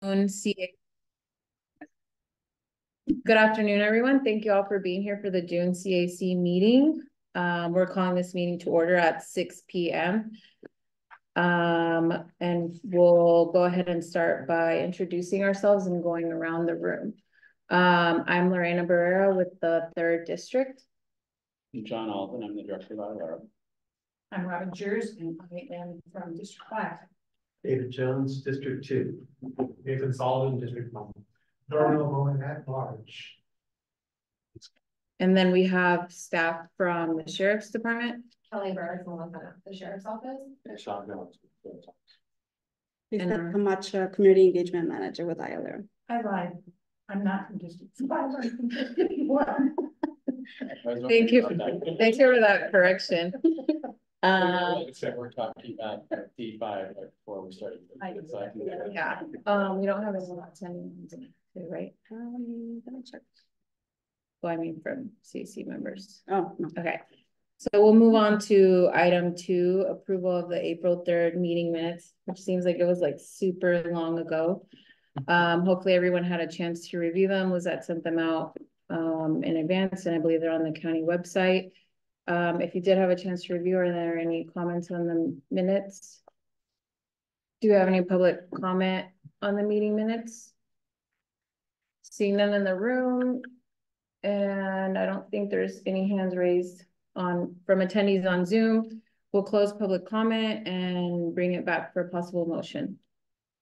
CA. Good afternoon, everyone. Thank you all for being here for the June CAC meeting. We're calling this meeting to order at 6 p.m. And we'll go ahead and start by introducing ourselves and going around the room. I'm Lorena Barrera with the 3rd District. I'm John Alden. I'm the Director of ILR. I'm Robin Jers, and I am from District 5. David Jones, District 2. Nathan Sullivan, District 1. Darnell Moen at large. And then we have staff from the Sheriff's Department. Kelly Burr from the Sheriff's Office. Sean Jones. Lisa Camacho, Community Engagement Manager with ILR. I lied. I'm not from District 5. I'm from District 1. Thank you. Thanks for that correction. We're talking about D5 before we started. Yeah. We don't have anyone attending today, right? Let me check. Well, I mean, from CAC members. Oh, no. Okay. So we'll move on to item 2, approval of the April 3rd meeting minutes, which seems like it was like super long ago. Hopefully everyone had a chance to review them. Lizette sent them out in advance, and I believe they're on the county website. If you did have a chance to review, are there any comments on the minutes? Do you have any public comment on the meeting minutes? Seeing none in the room, and I don't think there's any hands raised from attendees on Zoom. We'll close public comment and bring it back for a possible motion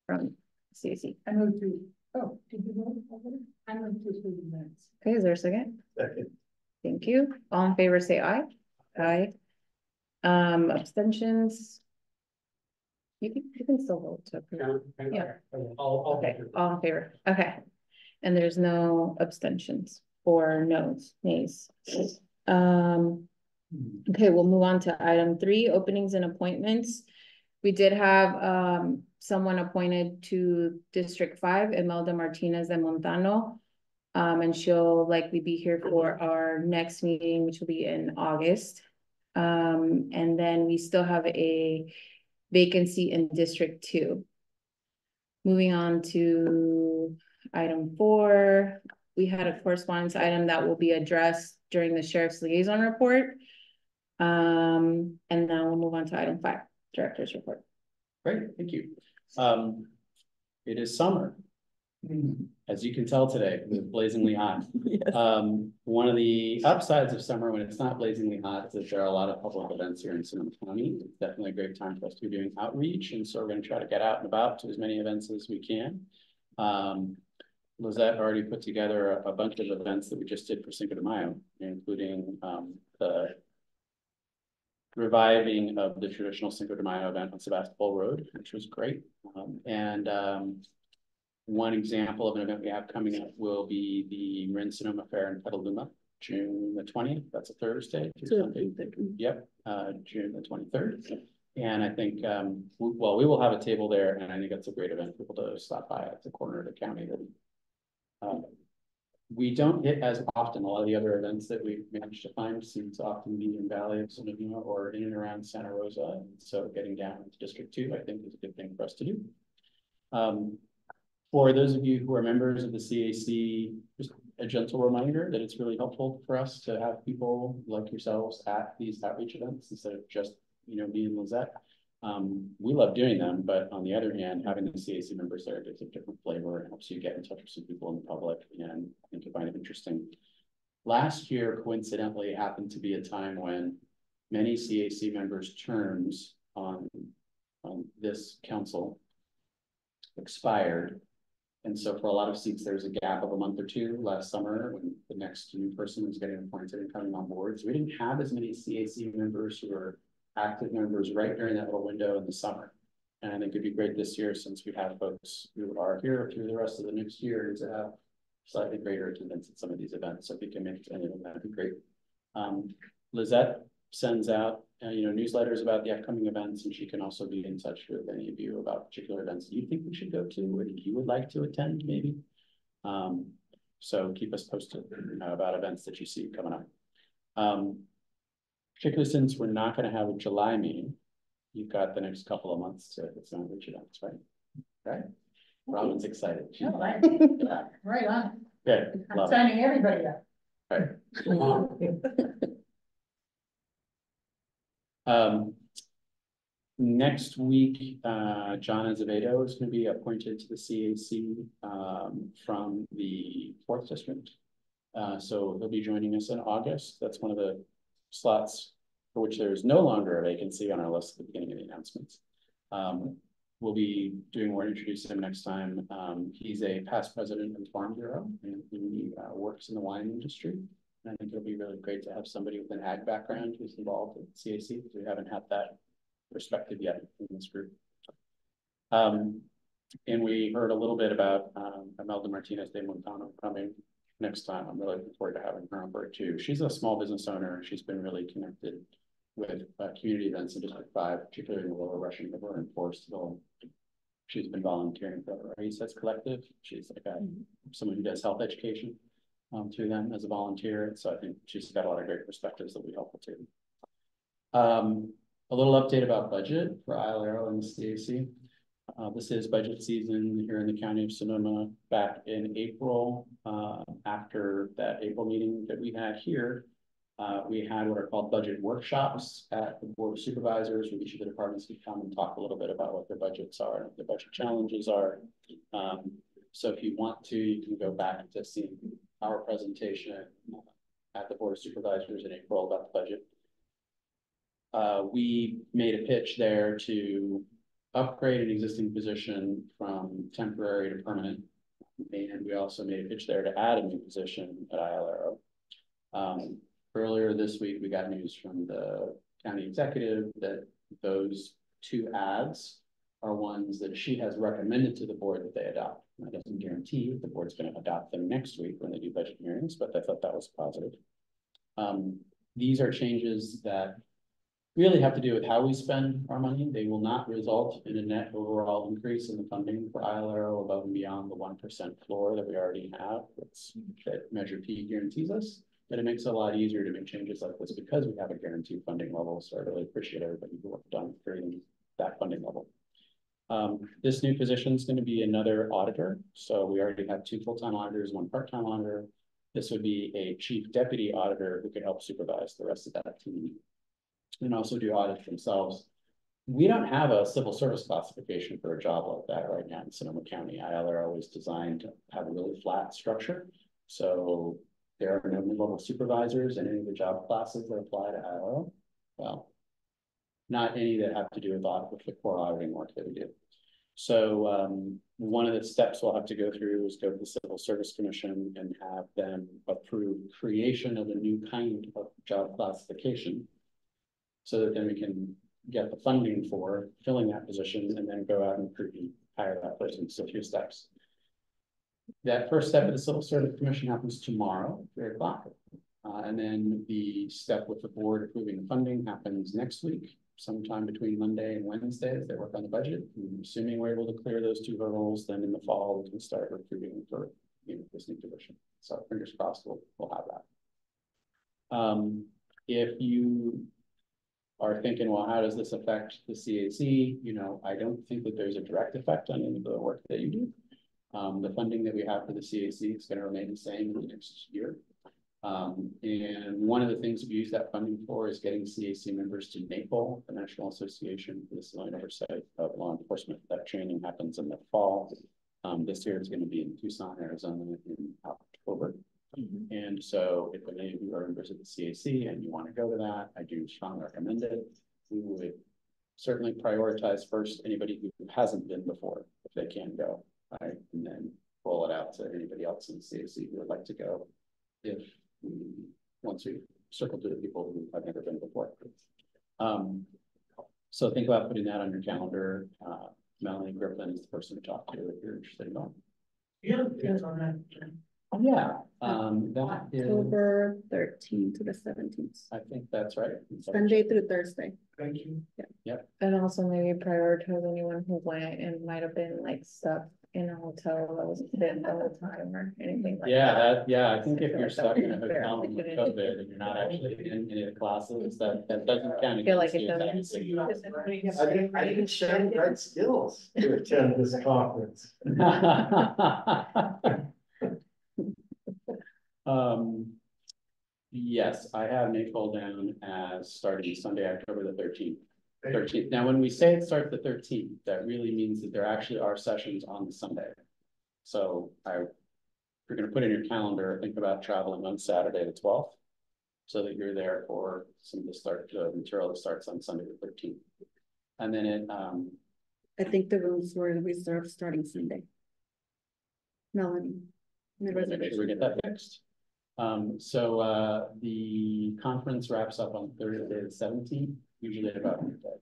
from CAC. I moved to, oh, did you vote already? I moved to approve the minutes. Okay, is there a second? Second. Thank you. All in favor, say aye. Aye. Abstentions? You can still vote to approve. Yeah. Okay, all in favor. Okay. And there's no abstentions or no's, nays. Okay, we'll move on to item 3, openings and appointments. We did have someone appointed to District 5, Imelda Martinez de Montano. And she'll likely be here for our next meeting, which will be in August. And then we still have a vacancy in District 2. Moving on to item 4, we had a correspondence item that will be addressed during the Sheriff's Liaison Report. And now we'll move on to item 5, Director's Report. Great, thank you. It is summer. As you can tell today, it's blazingly hot. Yes. One of the upsides of summer when it's not blazingly hot is that there are a lot of public events here in Sonoma County. It's definitely a great time for us to be doing outreach, and so we're going to try to get out and about to as many events as we can. Lizette already put together a bunch of events that we just did for Cinco de Mayo, including the reviving of the traditional Cinco de Mayo event on Sebastopol Road, which was great. One example of an event we have coming up will be the Marin Sonoma Fair in Petaluma, June the 20th. That's a Thursday. Yep, June the 23rd. And I think, well, we will have a table there, and I think that's a great event for people to stop by at the corner of the county. We don't hit as often. A lot of the other events that we've managed to find seem to often be in Valley of Sonoma or in and around Santa Rosa. And so getting down into District 2, I think, is a good thing for us to do. For those of you who are members of the CAC, just a gentle reminder that it's really helpful for us to have people like yourselves at these outreach events instead of just, me and Lizette. We love doing them, but on the other hand, having the CAC members there gives a different flavor and helps you get in touch with some people in the public, and I think you find it interesting. Last year, coincidentally, happened to be a time when many CAC members' terms on this council expired. And so for a lot of seats, there's a gap of a month or 2 last summer when the next new person was getting appointed and coming on board. So we didn't have as many CAC members who were active members right during that little window in the summer. And I think it'd be great this year, since we have folks who are here through the rest of the next year, to have slightly greater attendance at some of these events. So if you can make any of them, that'd be great. Lizette sends out newsletters about the upcoming events, and she can also be in touch with any of you about particular events you think we should go to or that you would like to attend, maybe. So keep us posted about events that you see coming up. Particularly since we're not going to have a July meeting, you've got the next couple of months to get some outreach events, right? Robin's excited. No, right on. Good, I'm love it. signing everybody up. Next week, John Azevedo is going to be appointed to the CAC from the 4th District. So he'll be joining us in August. That's one of the slots for which there is no longer a vacancy on our list at the beginning of the announcements. We'll be doing more, introducing him next time. He's a past president of the Farm Bureau, and he works in the wine industry. And I think it'll be really great to have somebody with an ag background who's involved with CAC, because we haven't had that perspective yet in this group. And we heard a little bit about Imelda Martinez de Montano coming next time. I'm really looking forward to having her on board too. She's a small business owner. She's been really connected with community events in District 5, particularly in the Lower Russian River and Forestville. She's been volunteering for the Resets Collective. She's like someone who does health education through them as a volunteer. So I think she's got a lot of great perspectives that will be helpful too. A little update about budget for ILRO and the CAC. This is budget season here in the County of Sonoma. Back in April, after that April meeting that we had here, we had what are called budget workshops at the Board of Supervisors, where each of the departments could come and talk a little bit about what their budgets are and what their budget challenges are. So if you want to, you can go back to see our presentation at the Board of Supervisors in April about the budget. We made a pitch there to upgrade an existing position from temporary to permanent. And we also made a pitch there to add a new position at ILRO. Earlier this week, we got news from the county executive that those 2 ads are ones that she has recommended to the board that they adopt. That doesn't guarantee the board's going to adopt them next week when they do budget hearings, but I thought that was positive. These are changes that really have to do with how we spend our money. They will not result in a net overall increase in the funding for ILRO above and beyond the 1% floor that we already have. That Measure P guarantees us, but it makes it a lot easier to make changes like this because we have a guaranteed funding level. So I really appreciate everybody who worked on creating that funding level. This new position is going to be another auditor. So we already have 2 full-time auditors, 1 part-time auditor. This would be a chief deputy auditor who could help supervise the rest of that team and also do audits themselves. We don't have a civil service classification for a job like that right now in Sonoma County. ILRO is designed to have a really flat structure. So there are no mid-level supervisors in any of the job classes that apply to ILRO. Well, not any that have to do with the core auditing work that we do. So one of the steps we'll have to go through is go to the Civil Service Commission and have them approve creation of a new kind of job classification, so that then we can get the funding for filling that position and then go out and hire that person. So 2 steps. That first step of the Civil Service Commission happens tomorrow, 3 o'clock. And then the step with the board approving the funding happens next week, sometime between Monday and Wednesday as they work on the budget. And assuming we're able to clear those 2 hurdles, then in the fall we can start recruiting for this new position. So fingers crossed we'll have that. If you are thinking, well, how does this affect the CAC? I don't think that there's a direct effect on any of the work that you do. The funding that we have for the CAC is going to remain the same in the next year. And one of the things we use that funding for is getting CAC members to NAPOL, the National Association for the Civilian Oversight of Law Enforcement. That training happens in the fall. This year it's going to be in Tucson, Arizona in October. And so if any of you are members of the CAC and you want to go to that, I do strongly recommend it. We would certainly prioritize first anybody who hasn't been before, if they can go, right? And then roll it out to anybody else in the CAC who would like to go once we circle through the people who have never been before. So think about putting that on your calendar. Melanie Griffin is the person to talk to if you're interested in going. Yeah, it's on that. Yeah, that is, October 13th to the 17th. I think that's right. Sunday through Thursday. Thank you. And also maybe prioritize anyone who went and might have been like stuck in a hotel that was fit the whole time or anything like Yeah, that. I think if feel you're like that stuck would in a be fair. hotel We with couldn't- COVID and you're not actually in any of the classes, that doesn't count. I feel like it against doesn't. you. I didn't show the right skills to attend this conference. Yes, I have Nicole down as starting Sunday, October the 13th. Now, when we say it starts the 13th, that really means that there actually are sessions on the Sunday. So if you're gonna put in your calendar, think about traveling on Saturday the 12th. So that you're there for some of the material that starts on Sunday the 13th. And then I think the rooms were reserved starting Sunday. Melanie. The make sure we get that fixed. So the conference wraps up on Thursday the 17th, usually at about midday.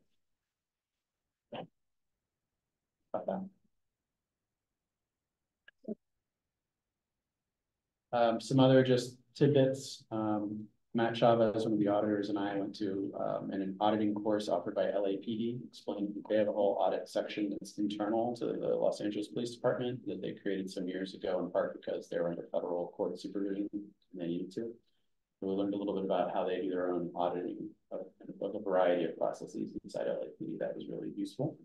About that. Some other just tidbits. Matt Chavez, one of the auditors, and I went to an auditing course offered by LAPD. Explaining they have a whole audit section that's internal to the Los Angeles Police Department that they created some years ago, in part because they were under federal court supervision and they needed to. So we learned a little bit about how they do their own auditing of a variety of processes inside LAPD. That was really useful.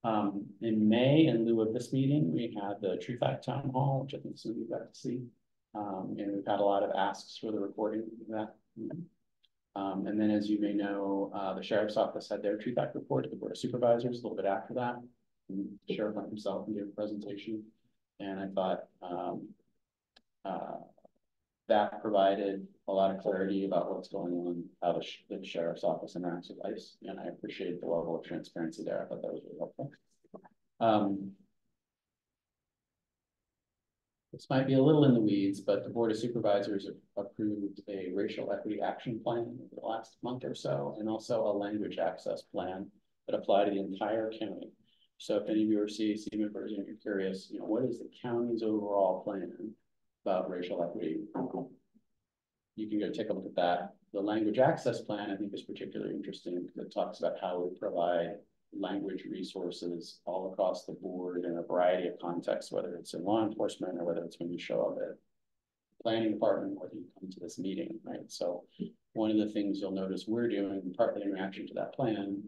In May, in lieu of this meeting, we had the True Fact Town Hall, which I think some of you got to see. And we've had a lot of asks for the recording of that. And then, as you may know, the Sheriff's Office had their True Fact report to the Board of Supervisors a little bit after that. And the Sheriff went himself and gave a presentation. And I thought that provided a lot of clarity about what's going on, how the Sheriff's Office interacts with ICE. And I appreciate the level of transparency there. I thought that was really helpful. This might be a little in the weeds, but the Board of Supervisors have approved a racial equity action plan over the last month or so, and also a language access plan that apply to the entire county. So if any of you are CAC members and you're curious, what is the county's overall plan about racial equity? You can go take a look at that. The language access plan, I think, is particularly interesting because it talks about how we provide language resources all across the board in a variety of contexts, whether it's in law enforcement or whether it's when you show up at the planning department or you come to this meeting, right? So one of the things you'll notice we're doing, partly in reaction to that plan,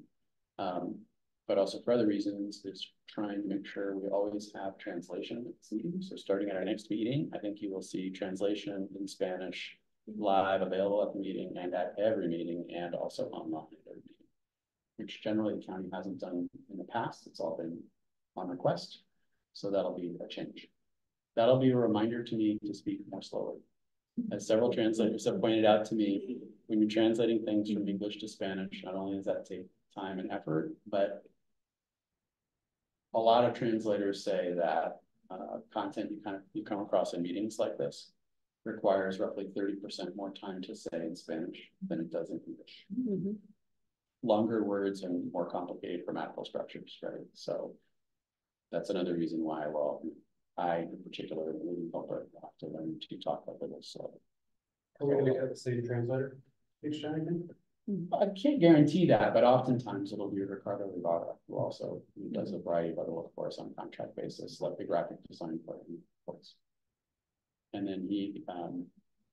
but also for other reasons, is trying to make sure we always have translation at this meeting. So starting at our next meeting, I think you will see translation in Spanish live available at the meeting and at every meeting, and also online at every meeting, which generally the county hasn't done in the past. It's all been on request. So that'll be a change. That'll be a reminder to me to speak more slowly. As several translators have pointed out to me, when you're translating things from English to Spanish, not only does that take time and effort, but a lot of translators say that content you come across in meetings like this requires roughly 30% more time to say in Spanish than it does in English. Mm-hmm. Longer words and more complicated grammatical structures, right? So that's another reason why, I in particular, really have to learn to talk a little slow. Are we gonna get the same translator each time again? I can't guarantee that, but oftentimes it'll be Ricardo Rivara, who also does a variety of other work for us on a contract basis, like the graphic design for us. And then he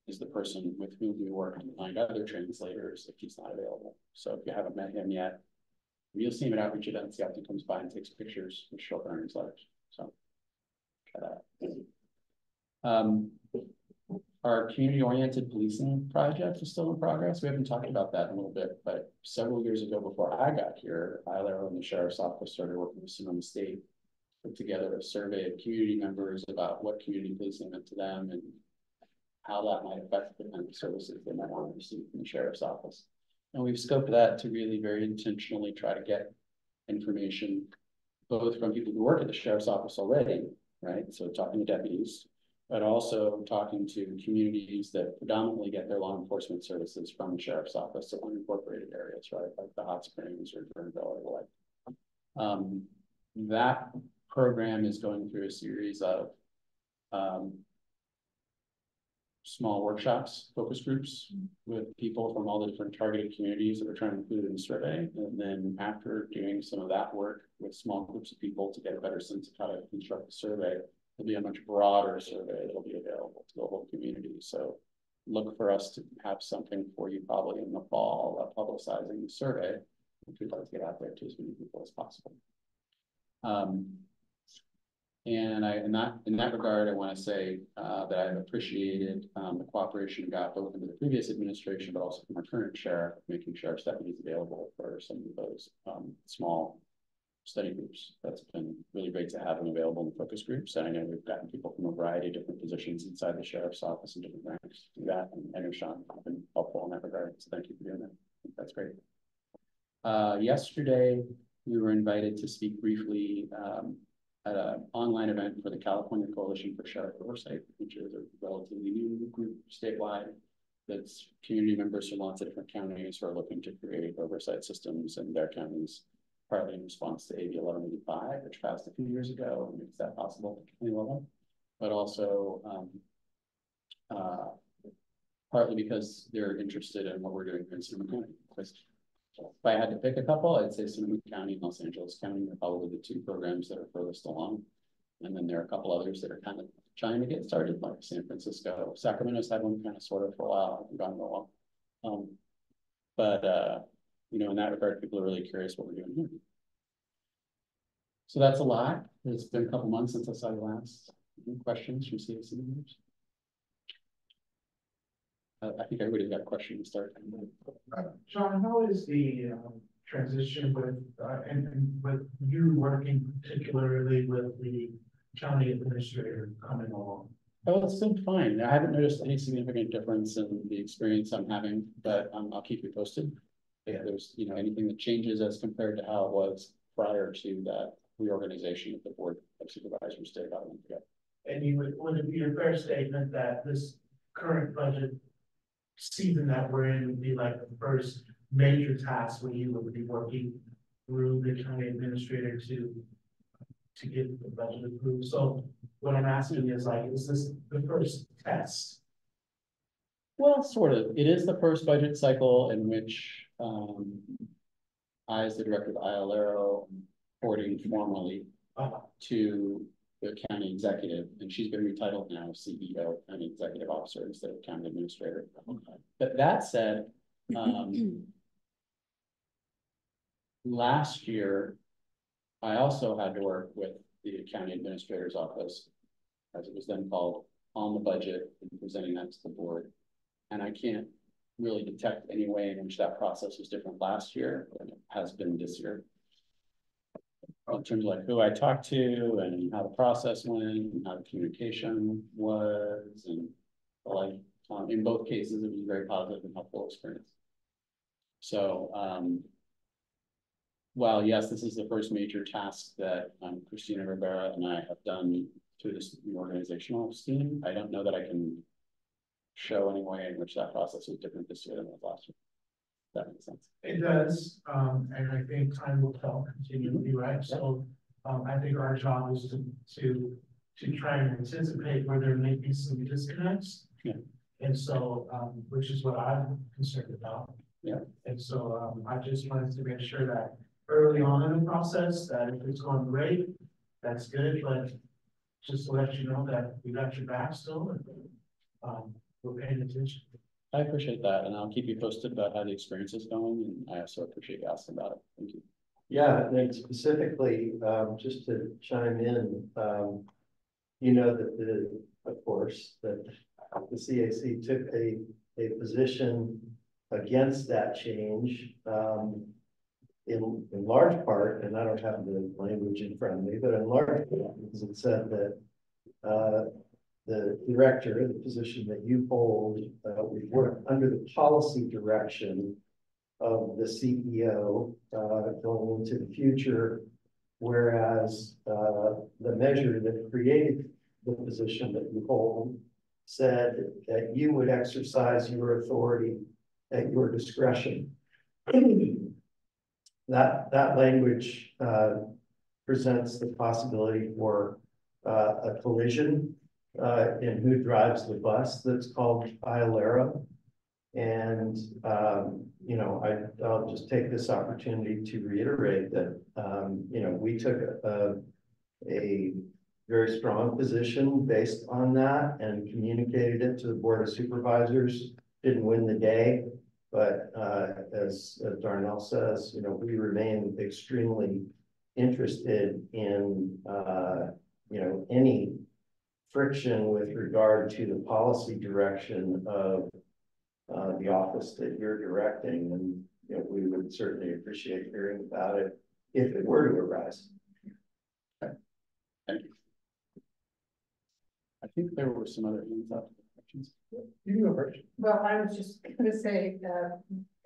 is the person with whom we work to find other translators if he's not available. So if you haven't met him yet, you'll see him at outreach events. He often comes by and takes pictures and show up in our newsletters. So try that. Our community-oriented policing project is still in progress. We haven't talked about that in a little bit, but several years ago before I got here, ILARO and the Sheriff's Office started working with Sonoma State, put together a survey of community members about what community policing meant to them and how that might affect the kind of services they might want to receive from the Sheriff's Office. And we've scoped that to really very intentionally try to get information both from people who work at the Sheriff's Office already, right? So talking to deputies, but also talking to communities that predominantly get their law enforcement services from the Sheriff's Office in unincorporated areas, right? Like the Hot Springs or Vernville or the like. That program is going through a series of small workshops, focus groups with people from all the different targeted communities that we're trying to include in the survey. And then after doing some of that work with small groups of people to get a better sense of how to construct the survey, it'll be a much broader survey that'll be available to the whole community. So look for us to have something for you probably in the fall, publicizing the survey, which we'd like to get out there to as many people as possible. And in that regard, I want to say that I've appreciated the cooperation we got both into the previous administration, but also from our current sheriff, making sure our deputies available for some of those small study groups. That's been really great to have them available in the focus groups. And I know we've gotten people from a variety of different positions inside the sheriff's office and different ranks to do that. And I know Sean has been helpful in that regard. So thank you for doing that. I think that's great. Yesterday, we were invited to speak briefly at an online event for the California Coalition for Sheriff Oversight, which is a relatively new group statewide that's community members from lots of different counties who are looking to create oversight systems in their counties, partly in response to AB 1185, which passed a few years ago and makes that possible at county level, but also partly because they're interested in what we're doing here in Sonoma County. If I had to pick a couple, I'd say Sonoma County and Los Angeles County are probably the two programs that are furthest along. And then there are a couple others that are kind of trying to get started, like San Francisco. Sacramento's had one kind of sort of for a while, haven't gone real well. You know, in that regard, people are really curious what we're doing here. So that's a lot. It's been a couple months since I saw you last. Any questions from CAC members? I think everybody's got a question to start. Sean, how is the transition with and with you working particularly with the county administrator coming along? Oh, it's been fine. I haven't noticed any significant difference in the experience I'm having, but I'll keep you posted. If there's anything that changes as compared to how it was prior to that reorganization of the board of supervisors did about a month ago. And would it be a fair statement that this current budget season that we're in would be like the first major task where you would be working through the county administrator to get the budget approved? So what I'm asking is like, is this the first test? Well, sort of. It is the first budget cycle in which I, as the director of ILRO, reporting formally to the county executive, and she's been retitled now CEO and executive officer instead of county administrator. But that said, last year, I also had to work with the county administrator's office, as it was then called, on the budget and presenting that to the board. And I can't really detect any way in which that process was different last year than it has been this year. In terms of like who I talked to and how the process went and how the communication was, and like in both cases, it was a very positive and helpful experience. So while yes, this is the first major task that Christina Rivera and I have done through this organizational scheme, I don't know that I can show any way in which that process was different this year than it was last year. That makes sense. It does, and I think time will tell continually, right? So I think our job is to try and anticipate where there may be some disconnects. Yeah. And so, which is what I'm concerned about. Yeah. And so I just wanted to make sure that early on in the process, that if it's going great, that's good, but just to let you know that we got your back still, and we're paying attention. I appreciate that, and I'll keep you posted about how the experience is going, and I also appreciate you asking about it. Thank you. Yeah, and specifically, just to chime in, you know that of course, that the CAC took a position against that change, in large part, and I don't have the language in front of me, but in large part, because it said that the director, the position that you hold, we work under the policy direction of the CEO going into the future, whereas the measure that created the position that you hold said that you would exercise your authority at your discretion. That language presents the possibility for a collision and who drives the bus that's called Iolera. And, you know, I'll just take this opportunity to reiterate that, you know, we took a very strong position based on that and communicated it to the Board of Supervisors. Didn't win the day, but as Darnell says, you know, we remain extremely interested in, you know, any friction with regard to the policy direction of the office that you're directing, and you know, we would certainly appreciate hearing about it if it were to arise. Okay. Thank you. I think there were some other hands up questions. You can go first. Well, I was just gonna say,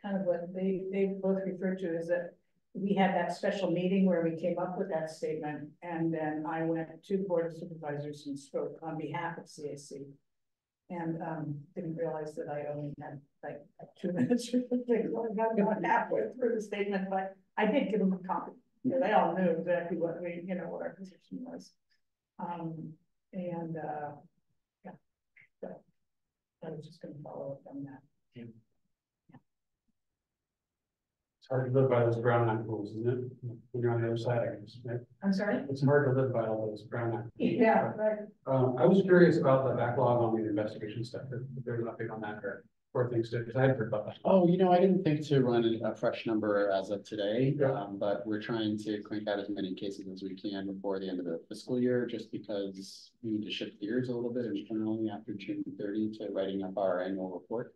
kind of what they both referred to is that we had that special meeting where we came up with that statement, and then I went to the Board of Supervisors and spoke on behalf of CAC. And didn't realize that I only had like 2 minutes or something. I got about halfway through the statement, but I did give them a copy. They all knew exactly what we, you know, what our position was. Yeah, so I was just gonna follow up on that. It's hard to live by those Brown Act rules, isn't it? When you're on the other side, I guess, right? I'm sorry? It's hard to live by all those Brown Act. rules. Yeah, right. I was curious about the backlog on the investigation stuff, if there was an update on that or things to, because I hadn't heard about that. Oh, you know, I didn't think to run a fresh number as of today, Yeah. but we're trying to crank out as many cases as we can before the end of the fiscal year, just because we need to shift gears a little bit internally after June 30 to writing up our annual report.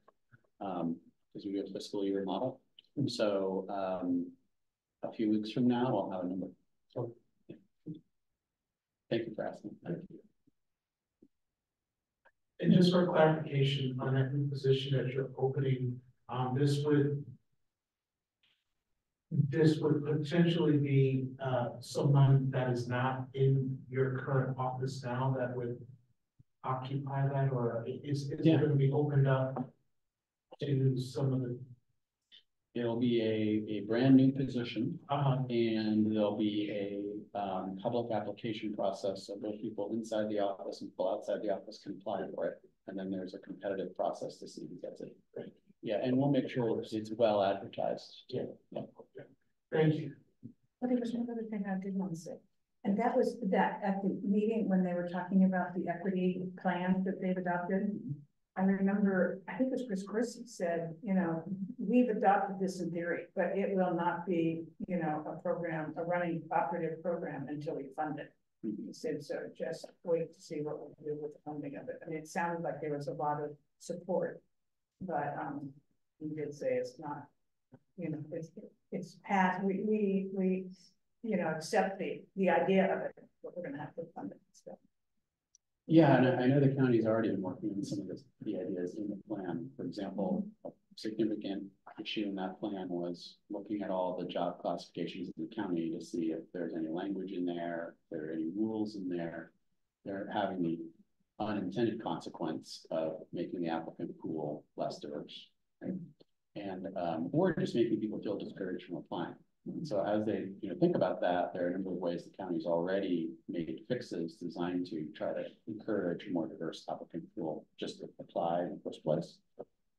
Because we do a fiscal year model. So a few weeks from now, I'll have a number. So, yeah. Thank you for asking. Thank you. And just for clarification on that new position that you're opening, this would potentially be someone that is not in your current office now that would occupy that, or is it going to be opened up to some of the? It'll be a brand new position, Uh-huh. and there'll be a public application process. So both people inside the office and people outside the office can apply for it. And then there's a competitive process to see who gets it. Great. Yeah, and we'll make sure it's well advertised. Yeah. Thank you. But there was one other thing I did want to say. And that was that at the meeting when they were talking about the equity plan that they've adopted. I remember, I think it was Chris Corsi said, you know, we've adopted this in theory, but it will not be, you know, a running operative program until we fund it. He said, so just wait to see what we'll do with the funding of it. I mean, it sounded like there was a lot of support, but he did say it's not, you know, it's past, we you know, accept the idea of it, but we're gonna have to fund it still. Yeah, and I know the county's already been working on some of the ideas in the plan. For example, a significant issue in that plan was looking at all the job classifications in the county to see if there's any language in there, if there are any rules in there. They're having the unintended consequence of making the applicant pool less diverse, right? And or just making people feel discouraged from applying. And so as they think about that, there are a number of ways the county's already made fixes designed to try to encourage a more diverse applicant pool just to apply in the first place.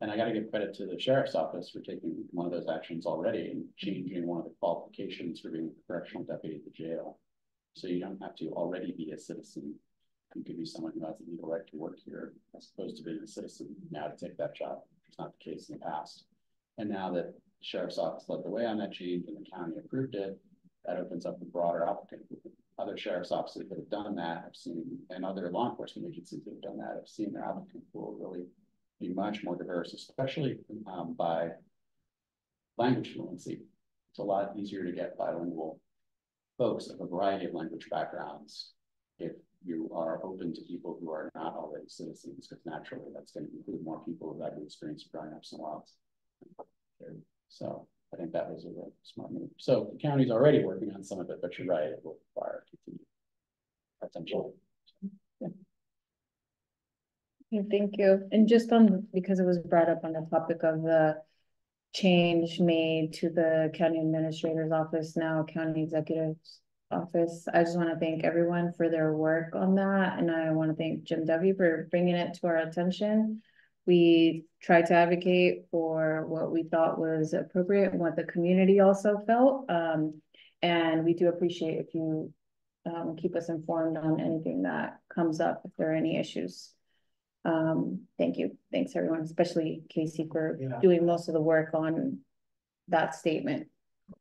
And I got to give credit to the sheriff's office for taking one of those actions already and changing one of the qualifications for being a correctional deputy at the jail. So you don't have to already be a citizen. You could be someone who has a legal right to work here as opposed to being a citizen now to take that job, which is not the case in the past. And now that the sheriff's office led the way on that change and the county approved it, that opens up the broader applicant. Other sheriff's offices that have done that have seen, and other law enforcement agencies that have done that have seen their applicant pool really be much more diverse, especially by language fluency. It's a lot easier to get bilingual folks of a variety of language backgrounds if you are open to people who are not already citizens, because naturally that's going to include more people who have the experience of growing up somewhere else. So I think that was a really smart move. So the county's already working on some of it, but you're right, it will require continued attention. Okay, thank you. And just because it was brought up on the topic of the change made to the county administrator's office, now county executives office. I just want to thank everyone for their work on that, and I want to thank Jim Dovey for bringing it to our attention. We tried to advocate for what we thought was appropriate and what the community also felt. And we do appreciate if you keep us informed on anything that comes up, if there are any issues. Thank you. Thanks everyone, especially Casey for doing most of the work on that statement.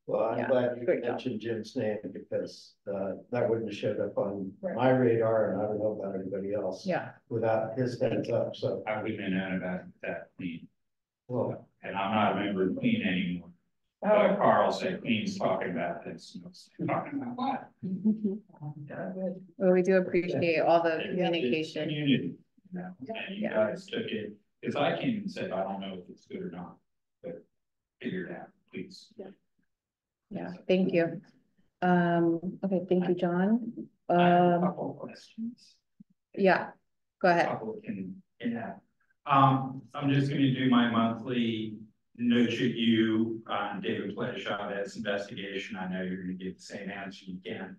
Well, I'm Yeah, glad you great job. mentioned Jim's name because that wouldn't have showed up on my radar, and I don't know about anybody else. Yeah. Without his heads up, so. I wouldn't have known about that Queen, Well, and I'm not a member of Queen anymore. But Carl said Queen's talking about this, talking about what? Well, we do appreciate all the communication. Community. And you Yeah. guys took it, because I came and said, I don't know if it's good or not, but figure it out, please. Yeah, thank you. Okay, thank you, John. I have a couple of questions. Yeah, go ahead. Couple I'm just gonna do my monthly nurture you on David Chavez investigation. I know you're gonna give the same answer. You can't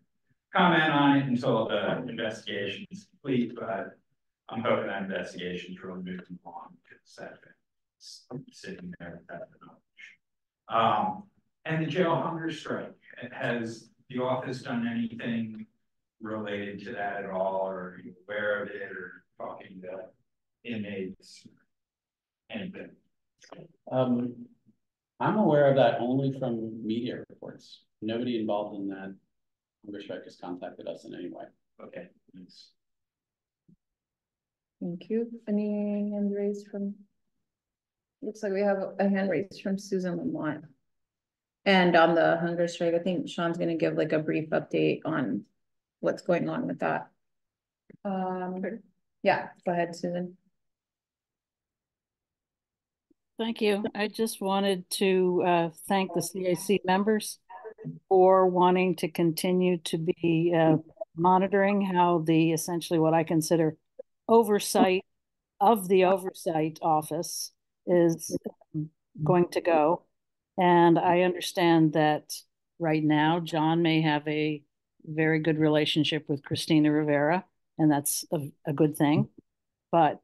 comment on it until the investigation is complete, but I'm hoping that investigation is really moving along because that's sitting there without the knowledge. And the jail hunger strike, has the office done anything related to that at all, or are you aware of it, or talking to inmates, anything? I'm aware of that only from media reports. Nobody involved in that hunger strike has contacted us in any way. Okay, thanks. Thank you. Any hand raised from? Looks like we have a hand raised from Susan Lamont. And on the hunger strike, I think Sean's gonna give like a brief update on what's going on with that. Yeah, go ahead, Susan. Thank you. I just wanted to thank the CAC members for wanting to continue to be monitoring how the essentially what I consider oversight of the oversight office is going to go. And I understand that right now, John may have a very good relationship with Christina Rivera, and that's a good thing. But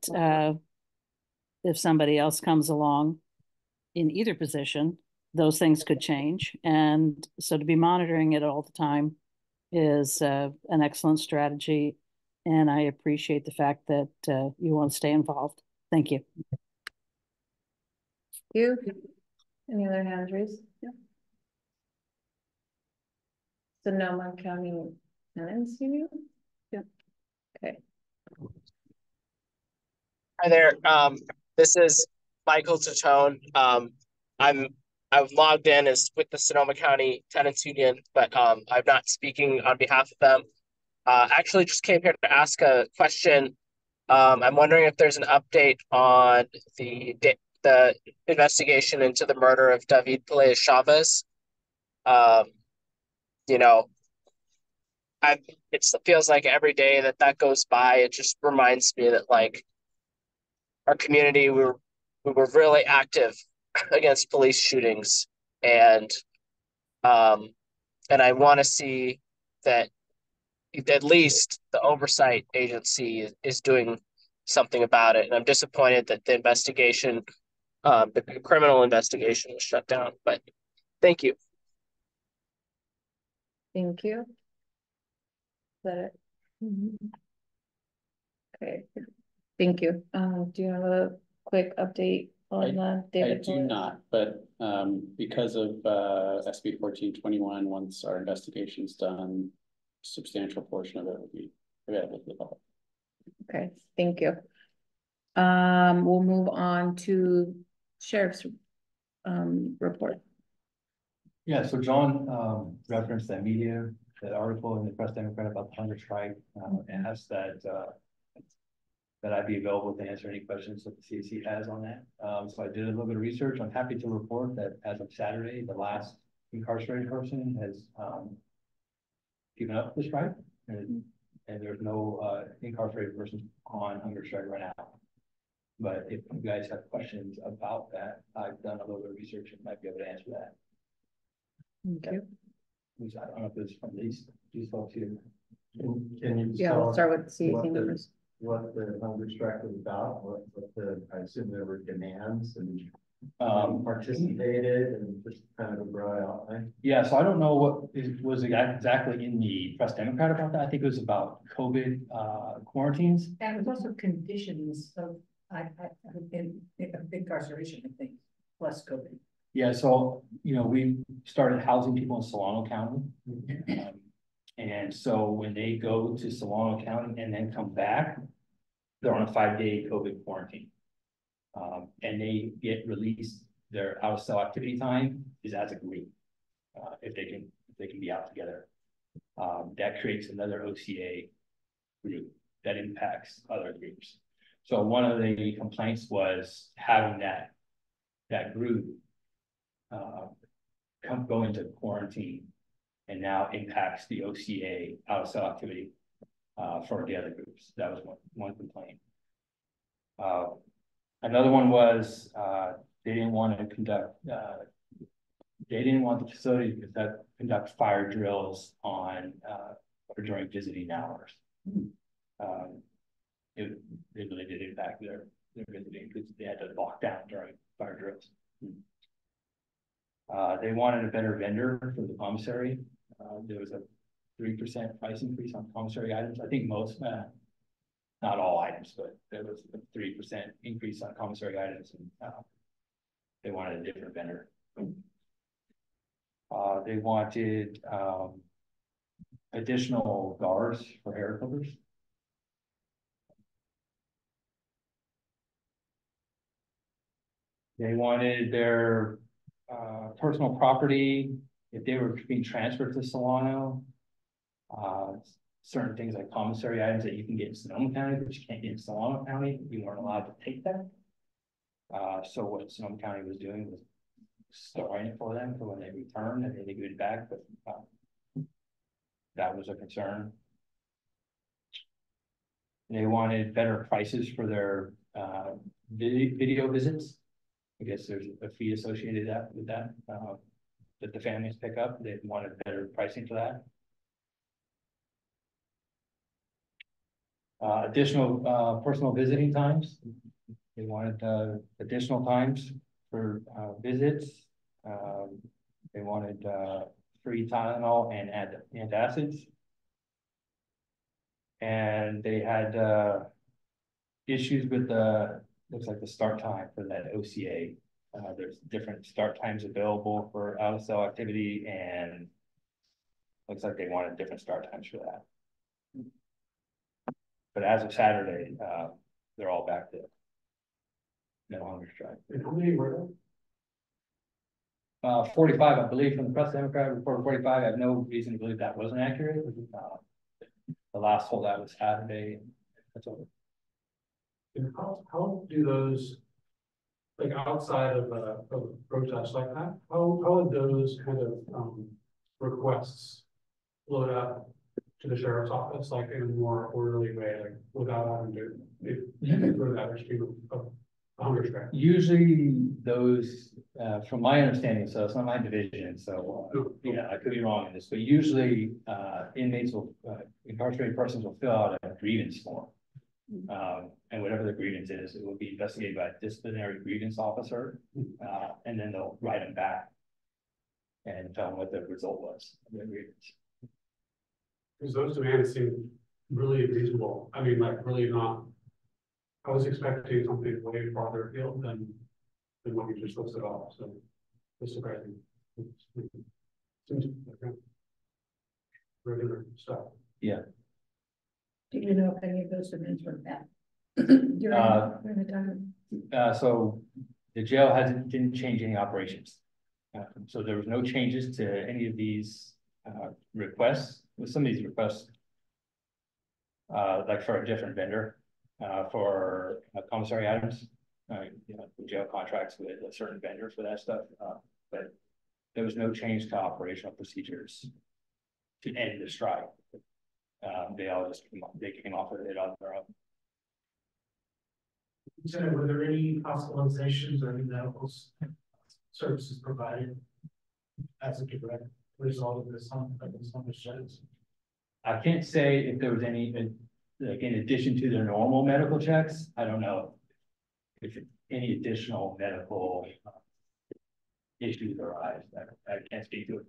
if somebody else comes along in either position, those things could change. And so to be monitoring it all the time is an excellent strategy. And I appreciate the fact that you want to stay involved. Thank you. You. Any other hands raised? Yeah. Sonoma County Tenants Union? Yeah. Okay. Hi there. This is Michael Tatone. I've logged in as with the Sonoma County Tenants Union, but I'm not speaking on behalf of them. Actually just came here to ask a question. I'm wondering if there's an update on the investigation into the murder of David Pelaez Chavez. You know, it feels like every day that goes by, it just reminds me that like our community, we were really active against police shootings, and I want to see that at least the oversight agency is doing something about it. And I'm disappointed that the investigation, the criminal investigation, was shut down. But thank you. Thank you. Is that it? Okay. Thank you. Do you have a quick update on David? I do not, but because of SB 1421, once our investigation's done, a substantial portion of it will be available to the public. Okay, thank you. We'll move on to Sheriff's report. Yeah, so John referenced that article in the Press Democrat about the hunger strike, and asked that I be available to answer any questions that the CAC has on that. So I did a little bit of research. I'm happy to report that as of Saturday, the last incarcerated person has given up the strike, and there's no incarcerated person on hunger strike right now. But if you guys have questions about that, I've done a little bit of research and might be able to answer that. Thank you. which I don't know if it's from these folks here. Can you? Yeah, tell we'll us start with the what CAC members. What the hunger strike was about, I assume there were demands and participated and just kind of a broad outline. Yeah, so I don't know what was exactly in the Press Democrat about that. I think it was about COVID quarantines. And it was also conditions of, in incarceration, I think, plus COVID. Yeah, so, we started housing people in Solano County. And so when they go to Solano County and then come back, they're on a 5-day COVID quarantine. And they get released, their out of cell activity time is as a group. If they can be out together. That creates another OCA group that impacts other groups. So one of the complaints was having that group go into quarantine and now impacts the OCA out of cell activity for the other groups. That was one complaint. Another one was they didn't want to conduct they didn't want the facility to conduct fire drills on or during visiting hours. It really did impact their visiting because they had to lock down during fire drills. They wanted a better vendor for the commissary. There was a 3% price increase on commissary items. I think most, not all items, but there was a 3% increase on commissary items, and they wanted a different vendor. They wanted additional guards for hair clippers. They wanted their personal property, if they were being transferred to Solano, certain things like commissary items that you can get in Sonoma County, but you can't get in Solano County, you weren't allowed to take that. So what Sonoma County was doing was storing it for them for when they return and they give it back, but that was a concern. They wanted better prices for their video visits. I guess there's a fee associated with that that the families pick up. They wanted better pricing for that. Additional personal visiting times. They wanted additional times for visits. They wanted free Tylenol and antacids. And they had issues with looks like the start time for that OCA. There's different start times available for out of cell activity, and looks like they wanted different start times for that. But as of Saturday, they're all back to no hunger strike. And how many were there? 45, I believe, from the Press Democrat report. 45. I have no reason to believe that wasn't accurate. The last holdout was Saturday. That's over. And how do those, like outside of protests like that, how would those kind of requests float up to the sheriff's office, like in a more orderly way, like without having to go to that extreme of hunger strike? Usually those, from my understanding, so it's not my division, so yeah, I could be wrong in this, but usually inmates will, incarcerated persons will fill out a grievance form. And whatever the grievance is, it will be investigated by a disciplinary grievance officer, and then they'll write them back and tell them what the result was of their grievance. Because those demands seem really reasonable. I mean, like really not. I was expecting something way farther afield than what you just listed off. So it's surprising. Seems like regular stuff. Yeah. Do you know if any of those demands were met during the time? So the jail didn't change any operations. So there was no changes to any of these requests. With some of these requests, like for a different vendor, for commissary items, the jail contracts with a certain vendor for that stuff, but there was no change to operational procedures to end the strike. They all just came off of it on their own. Lieutenant, were there any hospitalizations or any medical services provided as a direct result of this, on the sheds? I can't say if there was any, like, in addition to their normal medical checks, I don't know. If any additional medical issues arise, I can't speak to it.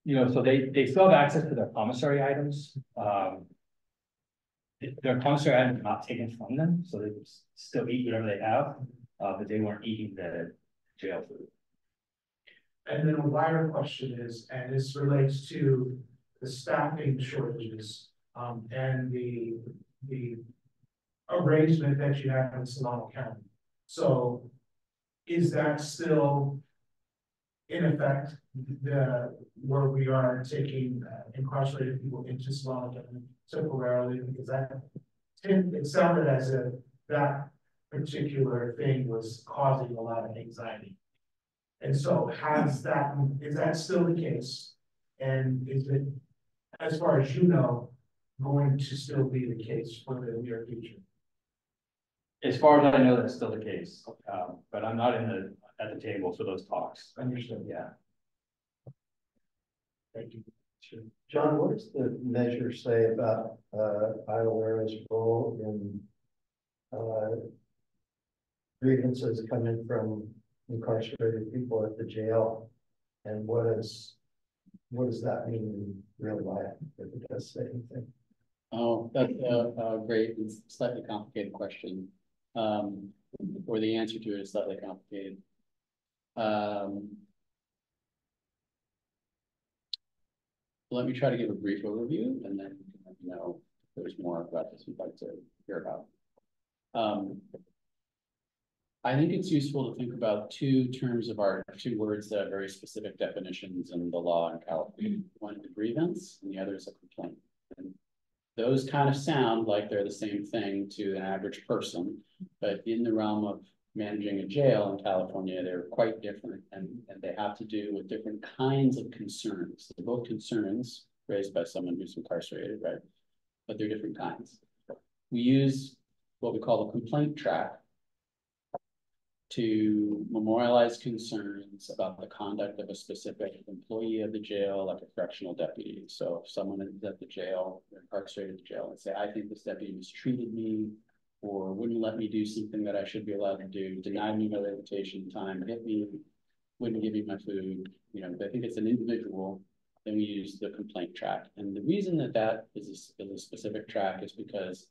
You know, so they still have access to their commissary items. Their commissary items are not taken from them, so they can still eat whatever they have, but they weren't eating the jail food. And then a wider question is, and this relates to the staffing shortages, and the arrangement that you have in Sonoma County. So is that still in effect, where we are taking incarcerated people into Sonoma County temporarily, because it sounded as if that particular thing was causing a lot of anxiety. And so is that still the case? And is it, as far as you know, going to still be the case for the near future? As far as I know, that's still the case, but I'm not at the table for those talks. Understood. Yeah. Thank you. Sure. John, what does the measure say about Iowara's role in grievances coming from incarcerated people at the jail? And what does that mean in real life, if it does say anything? Oh, that's a great and slightly complicated question. Or the answer to it is slightly complicated. Let me try to give a brief overview, and then you can let me know if there's more about this you'd like to hear about. I think it's useful to think about two words that have very specific definitions in the law in California. One is a grievance, and the other is a complaint. And those kind of sound like they're the same thing to an average person, but in the realm of managing a jail in California, they're quite different, and they have to do with different kinds of concerns. They're both concerns raised by someone who's incarcerated, right? But they're different kinds. We use what we call the complaint track to memorialize concerns about the conduct of a specific employee of the jail, like a correctional deputy. So if someone is at the jail, they're incarcerated at the jail, and say, I think this deputy mistreated me, or wouldn't let me do something that I should be allowed to do, denied me my rehabilitation time, hit me, wouldn't give me my food. You know, I think it's an individual, then we use the complaint track. And the reason that is a specific track is because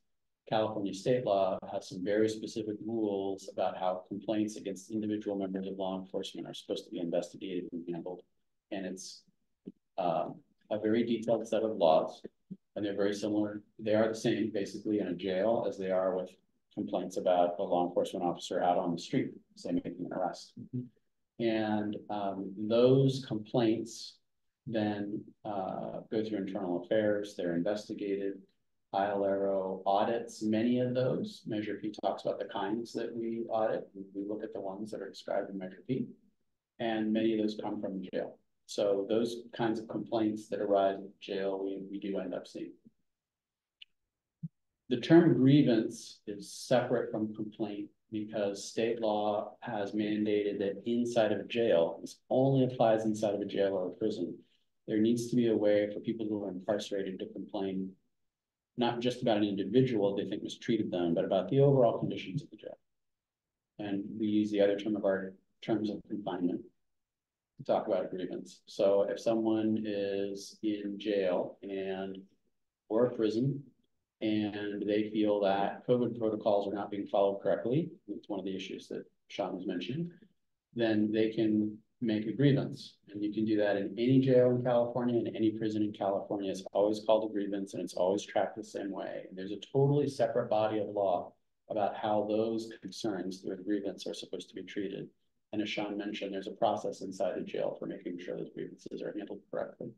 California state law has some very specific rules about how complaints against individual members of law enforcement are supposed to be investigated and handled. And it's a very detailed set of laws, and they're very similar. They are the same basically in a jail as they are with complaints about a law enforcement officer out on the street, say making an arrest. And those complaints then go through internal affairs, they're investigated. ILRO audits many of those. Measure P talks about the kinds that we audit. We look at the ones that are described in Measure P, and many of those come from jail. So those kinds of complaints that arise in jail, we do end up seeing. The term grievance is separate from complaint because state law has mandated that inside of a jail, this only applies inside of a jail or a prison. There needs to be a way for people who are incarcerated to complain, not just about an individual they think mistreated them, but about the overall conditions of the jail. And we use the other term of our terms of confinement to talk about a grievance. So if someone is in jail or a prison, and they feel that COVID protocols are not being followed correctly, it's one of the issues that Sean was mentioning, then they can make a grievance. And you can do that in any jail in California and any prison in California. It's always called a grievance, and it's always tracked the same way. And there's a totally separate body of law about how those concerns through a grievance are supposed to be treated. And as Sean mentioned, there's a process inside the jail for making sure those grievances are handled correctly.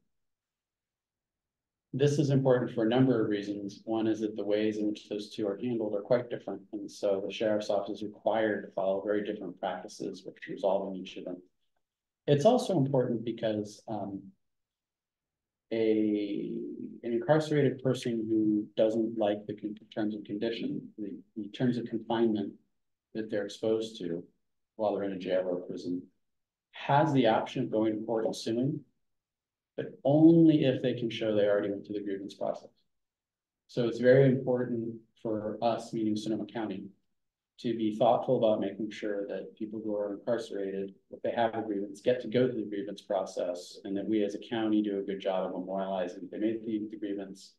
This is important for a number of reasons. One is that the ways in which those two are handled are quite different. And so the sheriff's office is required to follow very different practices with resolving each of them. It's also important because an incarcerated person who doesn't like the terms and conditions, the terms of confinement that they're exposed to while they're in a jail or a prison, has the option of going to court and suing but only if they can show they already went through the grievance process. So it's very important for us, meaning Sonoma County, to be thoughtful about making sure that people who are incarcerated, if they have a grievance, get to go through the grievance process, and that we as a county do a good job of memorializing if they made the grievance,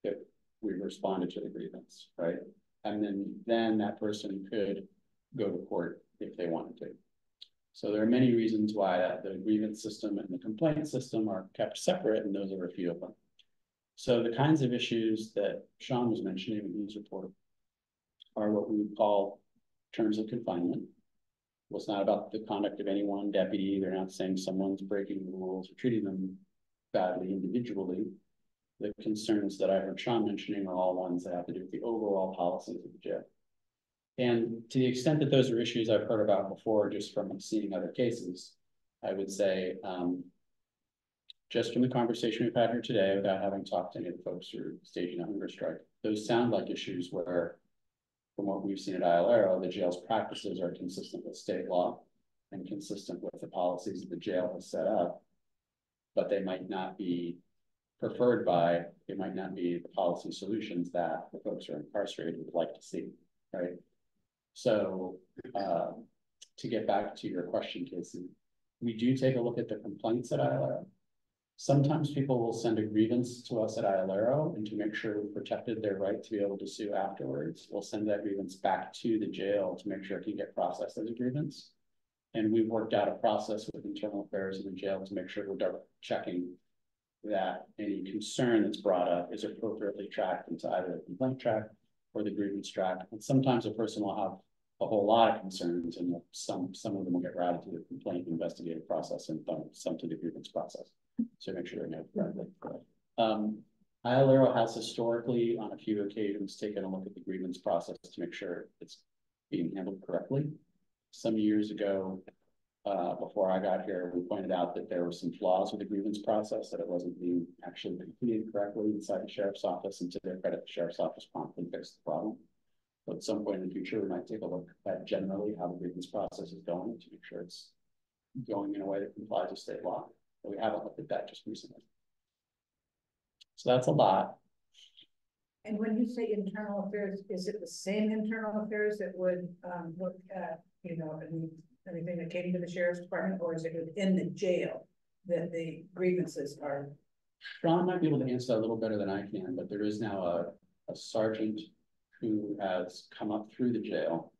that we responded to the grievance, right? And then that person could go to court if they wanted to. So there are many reasons why the grievance system and the complaint system are kept separate, and those are a few of them. So the kinds of issues that Sean was mentioning in his report are what we would call terms of confinement. Well, it's not about the conduct of any one deputy. They're not saying someone's breaking the rules or treating them badly individually. The concerns that I heard Sean mentioning are all ones that have to do with the overall policies of the jail. And to the extent that those are issues I've heard about before, just from seeing other cases, I would say, just from the conversation we've had here today, without having talked to any of the folks who are staging a hunger strike, those sound like issues where, from what we've seen at Islero, the jail's practices are consistent with state law and consistent with the policies that the jail has set up, but they might not be preferred by, it might not be the policy solutions that the folks who are incarcerated would like to see, right? So to get back to your question, Casey, we do take a look at the complaints at Islero. Sometimes people will send a grievance to us at Islero, and to make sure we've protected their right to be able to sue afterwards, we'll send that grievance back to the jail to make sure it can get processed as a grievance. And we've worked out a process with internal affairs in the jail to make sure we're double checking that any concern that's brought up is appropriately tracked into either the complaint track or the grievance track. And sometimes a person will have a whole lot of concerns, and some of them will get routed to the complaint investigative process and some to the grievance process. So make sure they're noted correctly. Islero has historically, on a few occasions, taken a look at the grievance process to make sure it's being handled correctly. Some years ago, before I got here, we pointed out that there were some flaws with the grievance process, that it wasn't being actually completed correctly inside the sheriff's office, and to their credit, the sheriff's office promptly fixed the problem. But at some point in the future, we might take a look at generally how the grievance process is going to make sure it's going in a way that complies with state law. But we haven't looked at that just recently. So that's a lot. And when you say internal affairs, is it the same internal affairs that would look at, you know, anything that came to the sheriff's department, or is it within the jail that the grievances are? Sean might be able to answer that a little better than I can, but there is now a sergeant who has come up through the jail,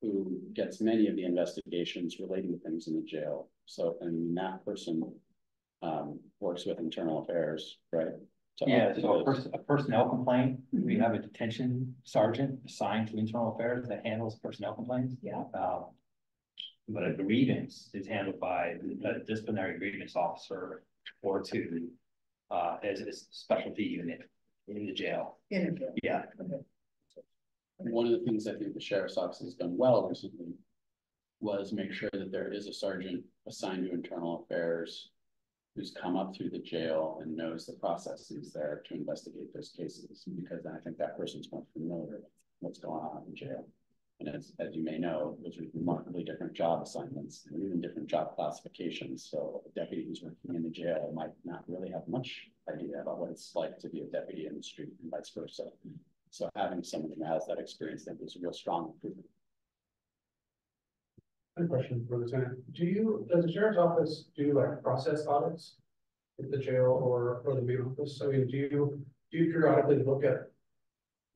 who gets many of the investigations relating to things in the jail. So, and that person works with internal affairs, right? Yeah, so a personnel complaint, we have a detention sergeant assigned to internal affairs that handles personnel complaints. Yeah. But a grievance is handled by a disciplinary grievance officer or two as a specialty unit in the jail. In the jail. Yeah. Okay. One of the things I think the sheriff's office has done well recently was make sure that there is a sergeant assigned to internal affairs who's come up through the jail and knows the processes there to investigate those cases, because then I think that person's more familiar with what's going on in the jail. And as you may know, those are remarkably different job assignments and even different job classifications. So a deputy who's working in the jail might not really have much idea about what it's like to be a deputy in the street and vice versa. So having someone who has that experience, that is a real strong improvement. A question for Lieutenant. Does the sheriff's office do like process audits at the jail or the main office? I mean, do you periodically look at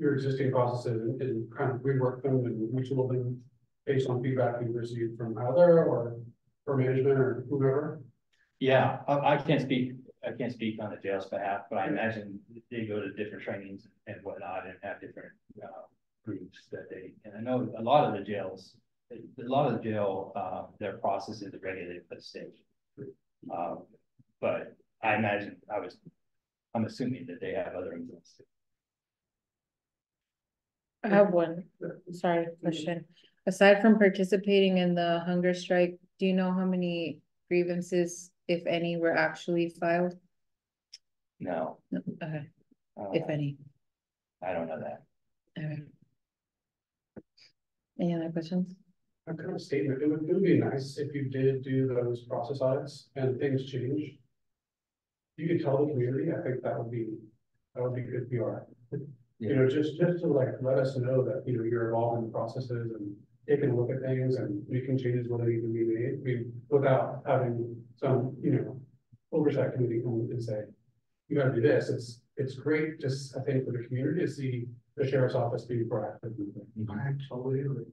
your existing processes and kind of rework them and retool them based on feedback you received from either or management or whoever? Yeah, I can't speak on the jail's behalf, but I imagine they go to different trainings and whatnot and have different groups that they, and I know a lot of the jails, their processes are regulated by the state. But I imagine I'm assuming that they have other influence too. I have one, sorry, question. Aside from participating in the hunger strike, do you know how many grievances, if any, were actually filed? No. No, okay, if any. I don't know that. Okay. Any other questions? A kind of statement. It would be nice if you did do those process audits and things change. you could tell the community, I think that would be good PR. Yeah. You know, just to like, let us know that, you know, you're involved in the processes and taking a look at things and making changes when they need to be made, I mean, without having some, you know, oversight committee come and say, you gotta do this. It's great, just, I think, for the community to see the sheriff's office being proactive. I totally agree.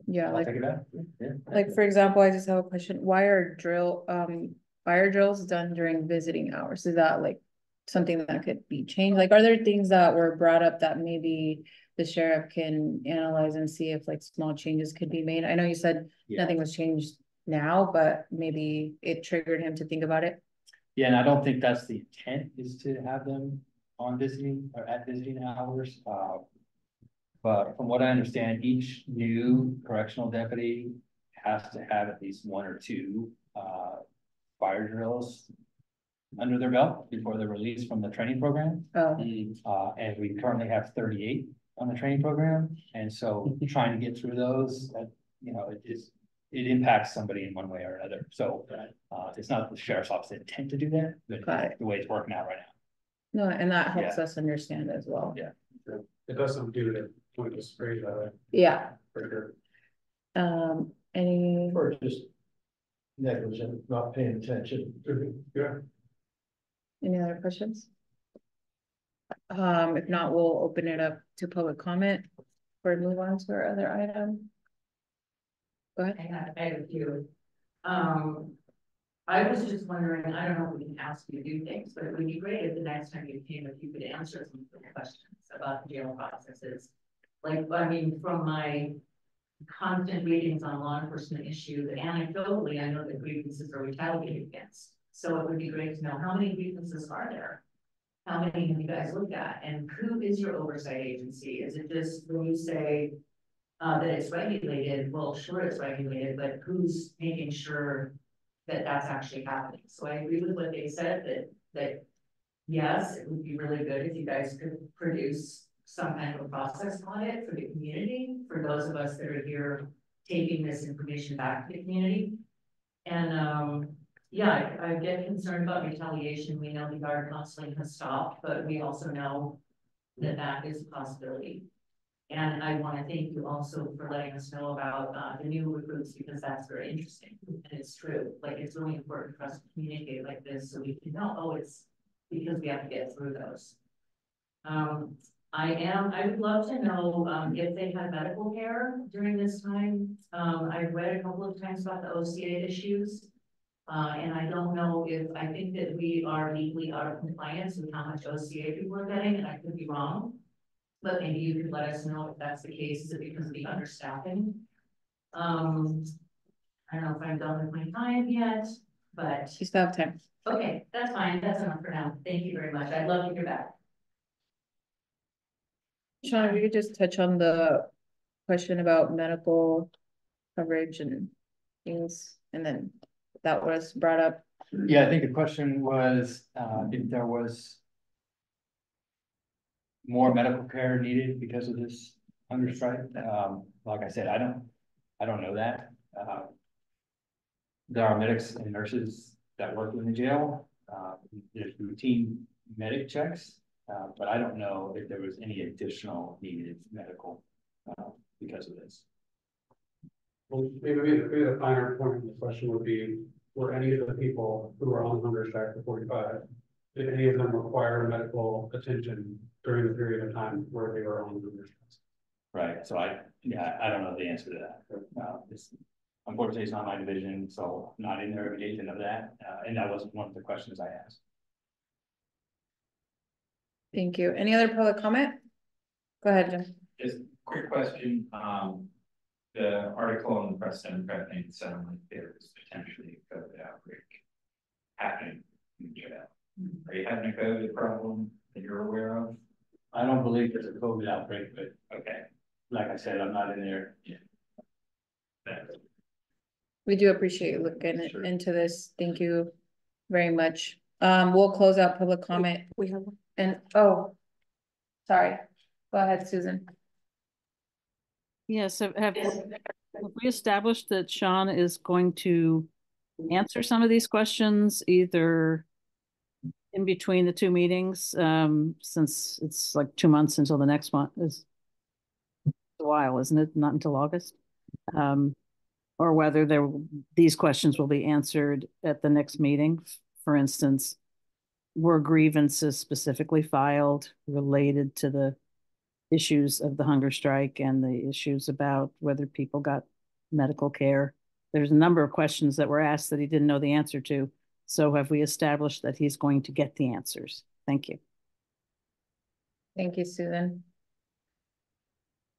Yeah, I'll take it out. Yeah. like, for example, I just have a question. Why are fire drills done during visiting hours? Is that like something that could be changed? Like, are there things that were brought up that maybe the sheriff can analyze and see if like small changes could be made? I know you said Yeah. nothing was changed now, but maybe it triggered him to think about it. Yeah, and I don't think that's the intent, is to have them on visiting or at visiting hours. But from what I understand, each new correctional deputy has to have at least 1 or 2 fire drills under their belt before they're released from the training program. Oh, And we currently have 38 on the training program. And so trying to get through those, you know, it impacts somebody in one way or another. So it's not the sheriff's office intent to do that, but Got it's the way it's working out right no, and that helps Yeah. us understand as well. Yeah. It doesn't do it when it's phrased that way, Yeah, for sure. any, Or just negligent, not paying attention. Yeah. any other questions? If not, we'll open it up to public comment or move on to our other item. Go ahead. I have a few. I was just wondering, I don't know if we can ask you to do things, but it would be great if the next time you came, if you could answer some questions about the jail processes. Like, I mean, from my constant readings on law enforcement issues, anecdotally, I know that grievances are retaliated against. So it would be great to know, how many grievances are there? How many have you guys looked at? And who is your oversight agency? Is it just when you say that it's regulated? Well, sure, it's regulated, but who's making sure that that's actually happening? So I agree with what they said, that yes, it would be really good if you guys could produce some kind of a process audit for the community, for those of us that are here taking this information back to the community. And yeah, I get concerned about retaliation. We know the guard counseling has stopped, but we also know that that is a possibility. And I want to thank you also for letting us know about the new recruits, because that's very interesting. And it's true, like, it's really important for us to communicate like this so we can know, oh, it's because we have to get through those. I would love to know if they had medical care during this time. I've read a couple of times about the OCA issues. And I don't know I think that we are legally out of compliance with how much OCA people are getting, and I could be wrong. But maybe you could let us know if that's the case. Is it because of the understaffing? I don't know if I'm done with my time yet, but. You still have time. Okay, that's fine. That's enough for now. Thank you very much. I'd love to hear back. Sean, if you could just touch on the question about medical coverage and things, and then that was brought up. Yeah, I think the question was, if there was more medical care needed because of this hunger strike. Like I said, I don't know that. There are medics and nurses that work in the jail. There's routine medic checks, but I don't know if there was any additional needed medical because of this. Well, maybe the finer point of the question would be, were any of the people who were on hunger strike for 45, did any of them require medical attention during the period of time where they were on hunger strike? Right, so I don't know the answer to that. Unfortunately, it's not my division, so I'm not in there every day to know that, and that wasn't one of the questions I asked. Thank you. Any other public comment? Go ahead, Jim. Just a quick question. The article in the Press Democrat made it sound like there was potentially a COVID outbreak happening in the jail. Are you having a COVID problem that you're aware of? I don't believe there's a COVID outbreak, but Okay. like I said, I'm not in there. Yeah. Thanks. We do appreciate you looking Sure. into this. Thank you very much. We'll close out public comment. We have one. And, oh, sorry. Go ahead, Susan. Yes, have we established that Sean is going to answer some of these questions either in between the two meetings, since it's like 2 months until the next one is a while, isn't it? Not until August. Or whether these questions will be answered at the next meeting. For instance, were grievances specifically filed related to the issues of the hunger strike and the issues about whether people got medical care? There's a number of questions that were asked that he didn't know the answer to. So have we established that he's going to get the answers? Thank you. Thank you, Susan.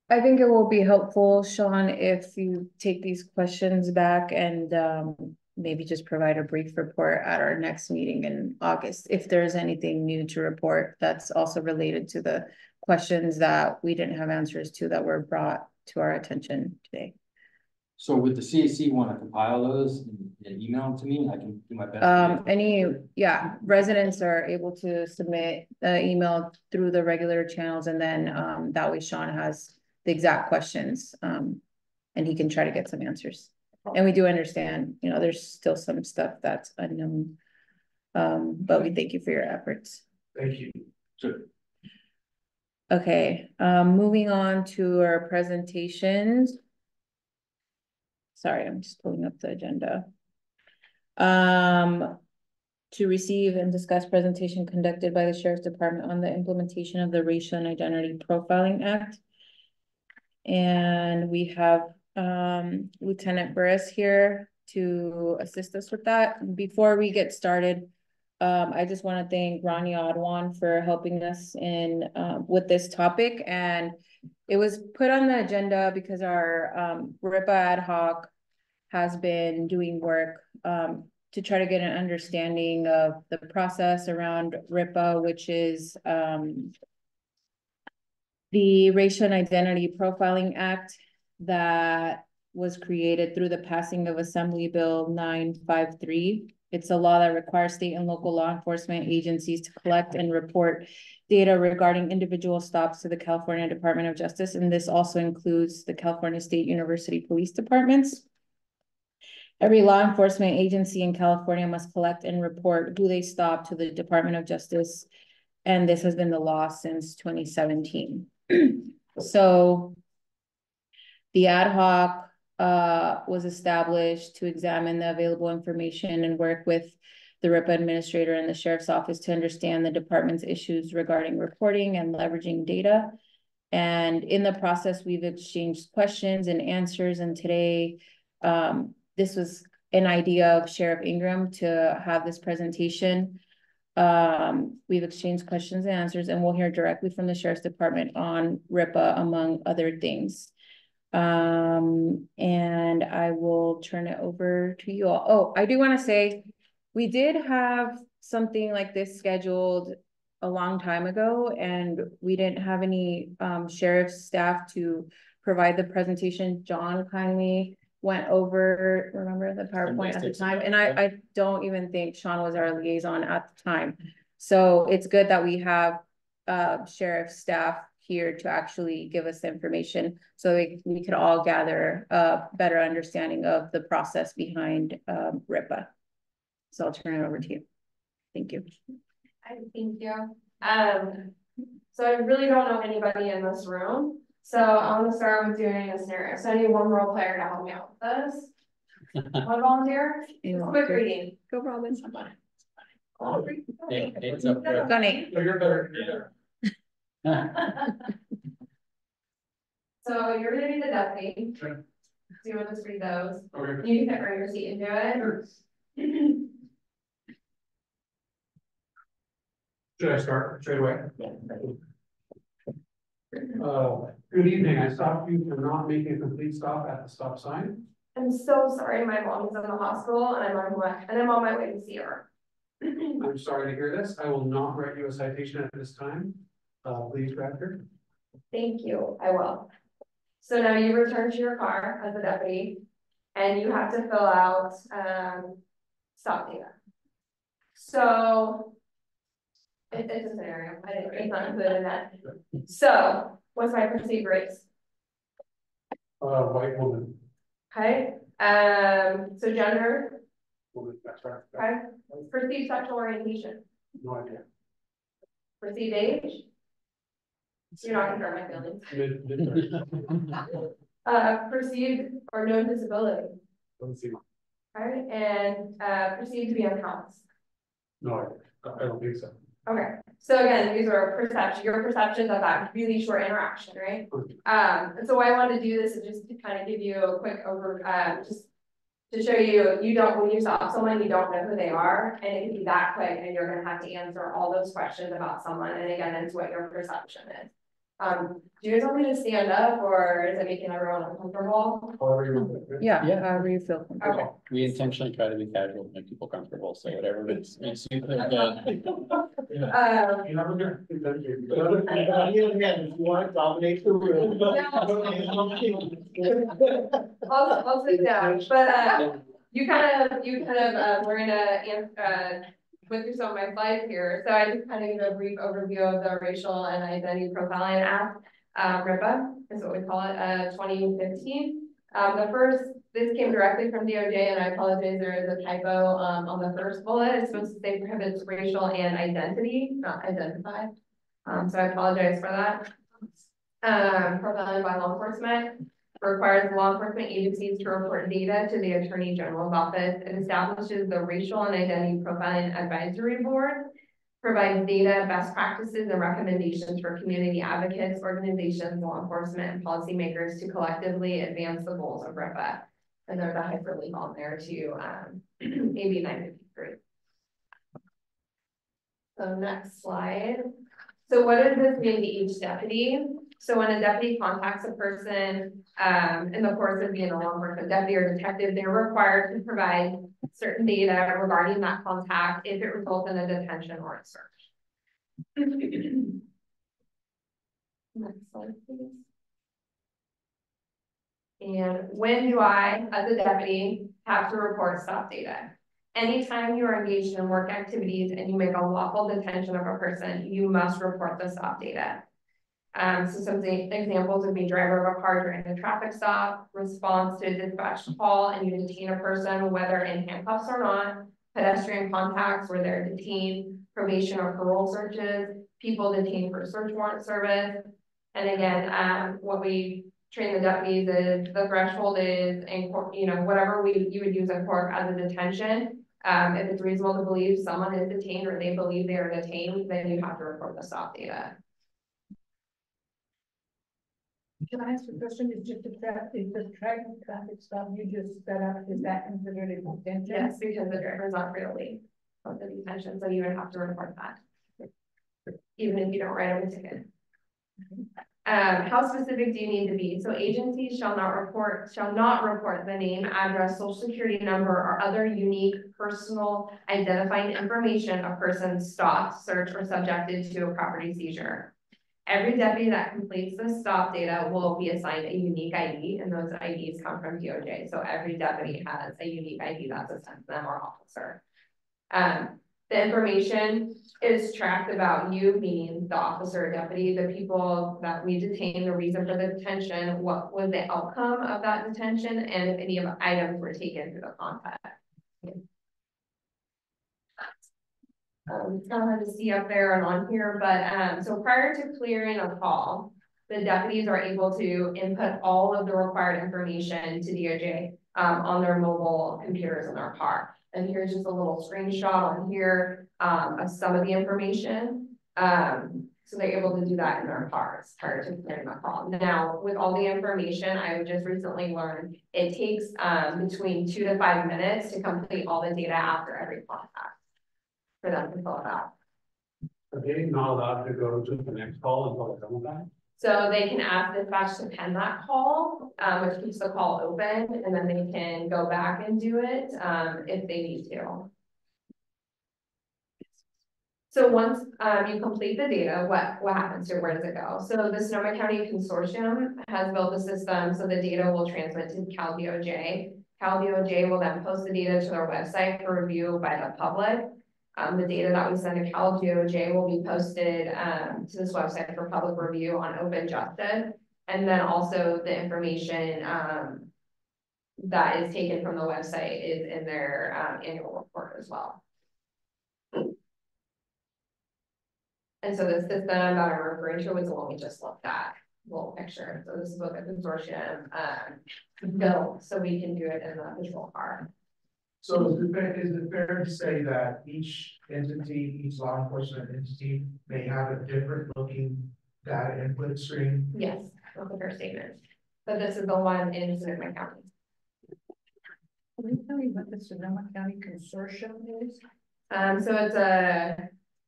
I think it will be helpful, Sean, if you take these questions back and maybe just provide a brief report at our next meeting in August. If there's anything new to report that's also related to the questions that we didn't have answers to that were brought to our attention today. So would the CAC want to compile those and email them to me? I can do my best. Residents are able to submit the email through the regular channels, and then that way Sean has the exact questions and he can try to get some answers. And we do understand, you know, there's still some stuff that's unknown, but we thank you for your efforts. Thank you. Sure. Okay, moving on to our presentations. Sorry, I'm just pulling up the agenda. To receive and discuss presentation conducted by the Sheriff's Department on the implementation of the Racial and Identity Profiling Act. And we have Lieutenant Burris here to assist us with that. Before we get started, I just want to thank Ronnie Adwan for helping us in with this topic. And it was put on the agenda because our RIPA ad hoc has been doing work to try to get an understanding of the process around RIPA, which is the Racial and Identity Profiling Act that was created through the passing of Assembly Bill 953. It's a law that requires state and local law enforcement agencies to collect and report data regarding individual stops to the California Department of Justice. And this also includes the California State University Police Departments. Every law enforcement agency in California must collect and report who they stop to the Department of Justice. And this has been the law since 2017. So the ad hoc was established to examine the available information and work with the RIPA administrator and the sheriff's office to understand the department's issues regarding reporting and leveraging data. And in the process, we've exchanged questions and answers. And today, this was an idea of Sheriff Ingram to have this presentation. We've exchanged questions and answers, and we'll hear directly from the Sheriff's Department on RIPA, among other things. And I will turn it over to you all. Oh, I do want to say, we did have something like this scheduled a long time ago, and we didn't have any sheriff's staff to provide the presentation. John kindly went over, remember the PowerPoint at the time, and I don't even think Sean was our liaison at the time. So it's good that we have sheriff staff here to actually give us the information so we could all gather a better understanding of the process behind RIPA. So I'll turn it over to you. Thank you. Thank you. So I really don't know anybody in this room. So I'm gonna start with doing a scenario. So I need one role player to help me out with this. One volunteer? Quick reading. Go, Robin. It's up there. You're better. So you're gonna be the deputy. Sure. So you want to just read those? Okay. You can sit right in your seat and do it. Sure. Should I start straight away? Good evening. I stopped you for not making a complete stop at the stop sign. I'm so sorry. My mom is in the hospital and I'm on my way to see her. I'm sorry to hear this. I will not write you a citation at this time. Please, Bradford. Thank you. I will. So now you return to your car as a deputy and you have to fill out stop data. So it's a scenario. It's not included in that. So what's my perceived race? White woman. Okay. So gender. Okay, perceived sexual orientation, No idea. perceived age. You're not gonna hurt my feelings. Mid-30s. Perceived or known disability, Don't see. right, and, perceived to be unhoused. No idea. I don't think so. Okay, so again, these are your perceptions of that really short interaction, right? And so why I wanted to do this is just to kind of give you a quick just to show you, when you stop someone, you don't know who they are, and it can be that quick, and you're gonna have to answer all those questions about someone, and again, it's what your perception is. Do you guys want me to stand up, or is it making everyone uncomfortable? Yeah, Yeah. however you feel. Okay. We intentionally try to be casual to make people comfortable, so whatever makes you feel good. You have a good. If you want to dominate the room. I'll sit down, but, you kind of, we're gonna, went through some of my slides here, so I just kind of give a brief overview of the Racial and Identity Profiling Act, RIPA, is what we call it, 2015. This came directly from DOJ, and I apologize, there is a typo, on the first bullet. It's supposed to say prohibits racial and identity, not identify. So I apologize for that. Profiling by law enforcement requires law enforcement agencies to report data to the Attorney General's office. It establishes the Racial and Identity Profiling Advisory Board, provides data, best practices, and recommendations for community advocates, organizations, law enforcement, and policymakers to collectively advance the goals of RIPA. And there's a hyperlink on there to AB 953. So next slide. So what does this mean to each deputy? So when a deputy contacts a person, in the course of being a law enforcement deputy or detective, they're required to provide certain data regarding that contact if it results in a detention or a search. Next slide, please. And when do I, as a deputy, have to report stop data? Anytime you are engaged in work activities and you make a lawful detention of a person, you must report the stop data. So some examples would be driver of a car during a traffic stop, response to a dispatched call, and you detain a person whether in handcuffs or not, pedestrian contacts where they're detained, probation or parole searches, people detained for search warrant service. And again, what we train the deputies is the threshold is in court, whatever you would use in court as a detention. If it's reasonable to believe someone is detained or they believe they are detained, then you have to report the stop data. Can I ask a question? Is just the traffic stop you just set up, is that considered a detention? Yes, because the driver is not really of the detention, so you would have to report that. Even if you don't write them a ticket. How specific do you need to be? So agencies shall not report the name, address, social security number, or other unique personal identifying information a person stopped, searched, or subjected to a property seizure. Every deputy that completes the stop data will be assigned a unique ID, and those IDs come from DOJ. So every deputy has a unique ID that's assigned to them or officer. The information is tracked about you, meaning the officer or deputy, the people that we detain, the reason for the detention, what was the outcome of that detention, and if any of the items were taken through the contact. It's kind of hard to see up there and on here, but so prior to clearing a call, the deputies are able to input all of the required information to DOJ on their mobile computers in their car. And here's just a little screenshot on here of some of the information. So they're able to do that in their cars prior to clearing the call. Now, with all the information I just recently learned, it takes between 2 to 5 minutes to complete all the data after every contact for them to fill it out. Are they not allowed to go to the next call until they're done with that? So they can ask dispatch to pen that call, which keeps the call open, and then they can go back and do it if they need to. So once you complete the data, what happens here? Where does it go? So the Sonoma County Consortium has built a system so the data will transmit to Cal DOJ. Cal DOJ will then post the data to their website for review by the public. The data that we send to Cal DOJ will be posted to this website for public review on Open Justice. And then also the information that is taken from the website is in their annual report as well. And so the system that I'm referring to was the one we just looked at, little picture. So this is what the consortium built, so we can do it in the visual car. So is it fair to say that each entity, each law enforcement entity may have a different looking data input stream? Yes, that's a fair statement. But this is the one in Sonoma County. Can you tell me what the Sonoma County Consortium is? So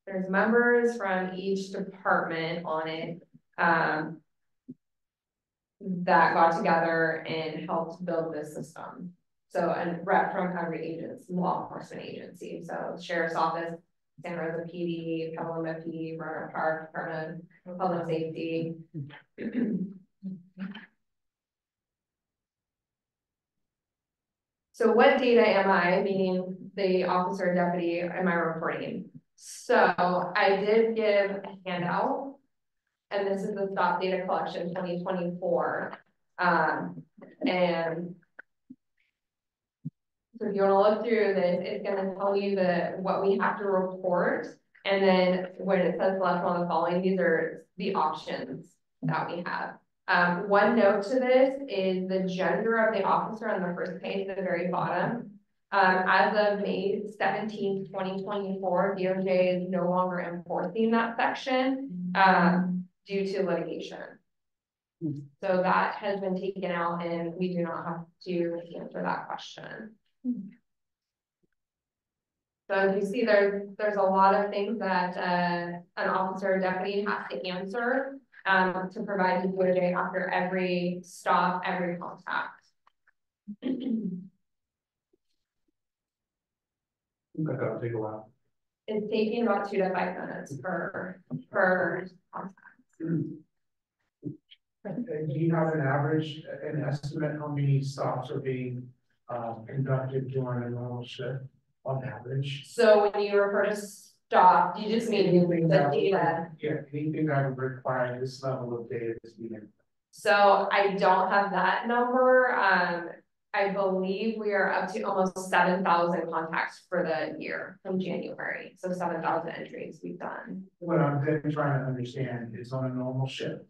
there's members from each department on it, that got together and helped build this system. So, and rep from every agency, law enforcement agency, so Sheriff's Office, Santa Rosa PD, Petaluma PD, Roanoke Park, Department of Public Safety. So what data am I, meaning the officer deputy, am I reporting? So I did give a handout, and this is the stop data collection 2024. And so if you want to look through this, it's going to tell you what we have to report. And then when it says select one of the following, these are the options that we have. One note to this is the gender of the officer on the first page at the very bottom. As of May 17th, 2024, DOJ is no longer enforcing that section due to litigation. So that has been taken out and we do not have to answer that question. So as you see, there's a lot of things that an officer or deputy has to answer to provide to DOJ after every stop, every contact. That'll take a while. It's taking about 2 to 5 minutes per contact. Do you have an average, an estimate how many stops are being conducted during a normal shift on average? So when you refer to stop, you just mean the data. Yeah, anything that would require this level of data to be in. So I don't have that number. I believe we are up to almost 7,000 contacts for the year from January. So 7,000 entries we've done. What I'm then trying to understand is on a normal shift,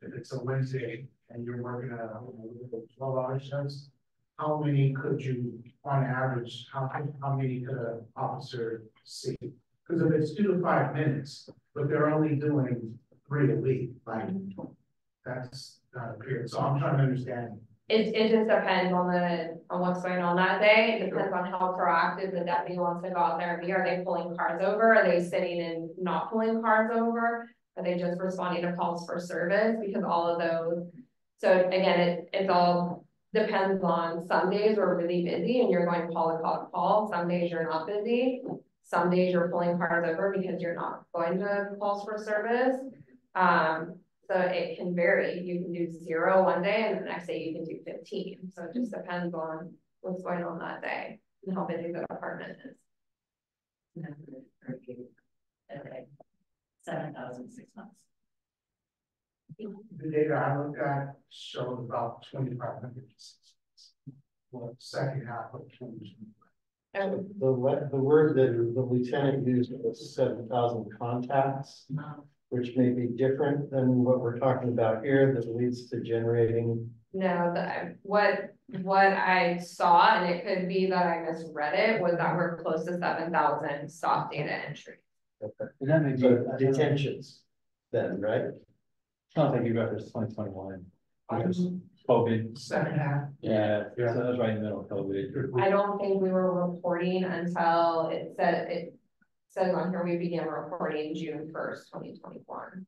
if it's a Wednesday and you're working at 12-hour shifts, how many could you, on average, how many could an officer see? Because if it's 2 to 5 minutes, but they're only doing 3 a week, like that's not a period. So I'm trying to understand. It just depends on what's going on that day. It depends on how proactive the deputy wants to go out there and be. Are they pulling cars over? Are they sitting and not pulling cars over? Are they just responding to calls for service? Because all of those. So again, it all depends on some days we're really busy and you're going call to call. Some days you're not busy. Some days you're pulling cars over because you're not going to calls for service. So it can vary. You can do 0 one day and the next day you can do 15. So it just depends on what's going on that day and how busy the department is. Okay. 7,000 6 months. The data I looked at showed about 2,500. Well, second half of 2020. The word that the lieutenant used was 7,000 contacts, which may be different than what we're talking about here that leads to generating. No, what I saw, and it could be that I misread it, was that we're close to 7,000 stop data entry. Okay. And that may be So detentions then, right? Sounds like you referenced 2021. COVID. Second half. Yeah, so that was right in the middle of COVID. I don't think we were reporting until it says on here we began reporting June 1st, 2021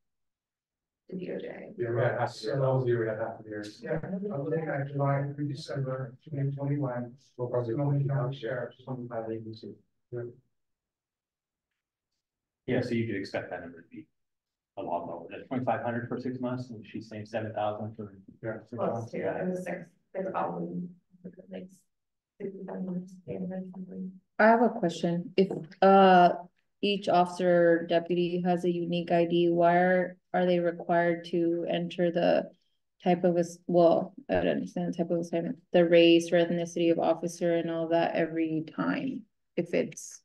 to DOJ. Yeah, right. So that was the year, half of the year. Yeah, I'm looking at July through December 2021. We'll probably only county sheriffs, 25 agencies. Yeah, so you could expect that number to be a lot lower. That's 2,500 for 6 months, and she's saying 7,000 for 6 Close months. to, it was 6,000, like 6,000. I have a question. If each officer deputy has a unique ID, why are they required to enter the type of, well, I don't understand the type of assignment, the race or ethnicity of officer and all that every time. If it's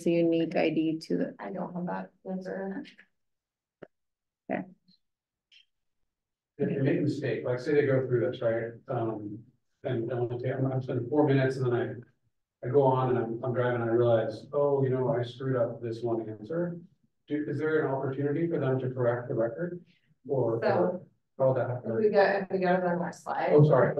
a unique ID to the, I don't have that answer. If they make a mistake, like say they go through this, right? And I'm spending 4 minutes and then I go on and I'm driving and I realize, oh, you know, I screwed up this one answer. Is there an opportunity for them to correct the record? Or how would that happen? If we go to the next slide. Oh, sorry.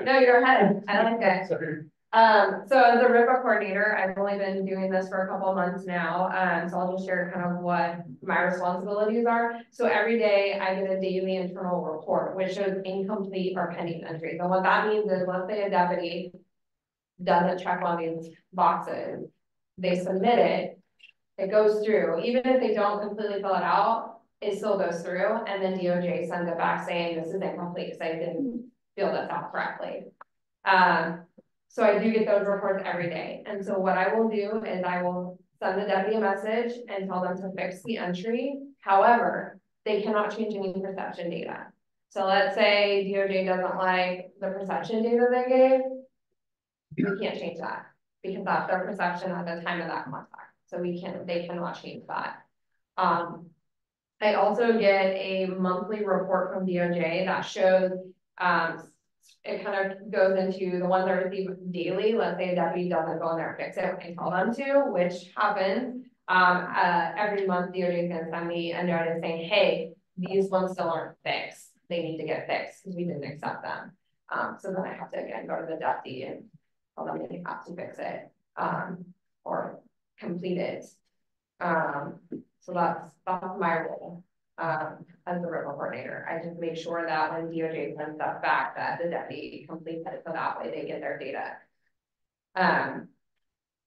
No, you're ahead. I like it. Sorry. So as a RIPA coordinator, I've only been doing this for a couple of months now. So I'll just share kind of what my responsibilities are. So every day I get a daily internal report, which shows incomplete or pending entries. And what that means is, let's say a deputy doesn't check on these boxes, they submit it, it goes through. Even if they don't completely fill it out, it still goes through, and then DOJ sends it back saying this is incomplete because I didn't fill this out correctly. So I do get those reports every day. And so what I will do is I will send the deputy a message and tell them to fix the entry. However, they cannot change any perception data. So let's say DOJ doesn't like the perception data they gave, we can't change that because that's their perception at the time of that contact. So they cannot change that. I also get a monthly report from DOJ that shows, it kind of goes into the ones I receive daily. Let's say a deputy doesn't go in there and fix it when I tell them to, which happens. Every month DOJ is gonna send me a notice saying, hey, these ones still aren't fixed. They need to get fixed because we didn't accept them. So then I have to again go to the deputy and tell them they have to fix it, or complete it. So that's my role. As the RIPA coordinator, I just make sure that when DOJ sends stuff back, that the deputy completes it, so that way they get their data. And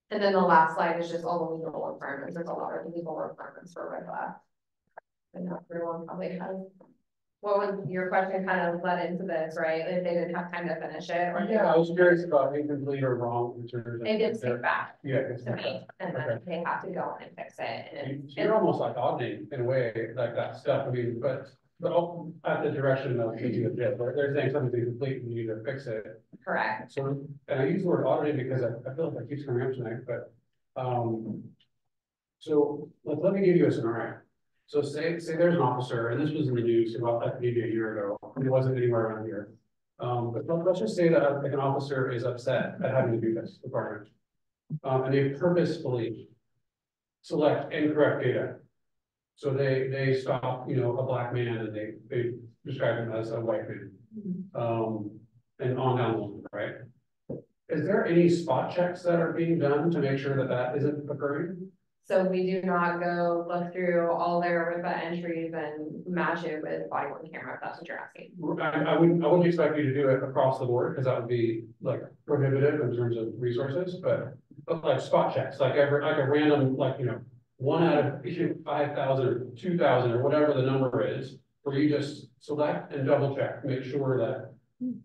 then the last slide is just all the legal requirements. There's a lot of legal requirements for RIPA. And not everyone probably has. What was your question kind of led into this, right? If they didn't have time to finish it, or Yeah, I was curious about incomplete or wrong answers. they did take back Yeah, it's to me, and then they have to go and fix it. And you're almost like auditing in a way, like that stuff. I mean, but at the direction of the jail, they're saying something's incomplete and you need to fix it. correct. So, and I use the word auditing because I feel like I keep coming up tonight, but, so let me give you a scenario. So say there's an officer, and this was in the news about like maybe a year ago, and it wasn't anywhere around here. But let's just say that like an officer is upset at having to do this department. And they purposefully select incorrect data. So they stop, you know, a black man and they describe him as a white man. And on down the line, right? Is there any spot checks that are being done to make sure that that isn't occurring? So we do not go look through all their RIPA entries and match it with body worn camera, if that's what you're asking. I wouldn't expect you to do it across the board, because that would be like prohibitive in terms of resources, but like spot checks, like a random, like, you know, 1 out of 5,000 or 2,000 or whatever the number is, where you just select and double check, make sure that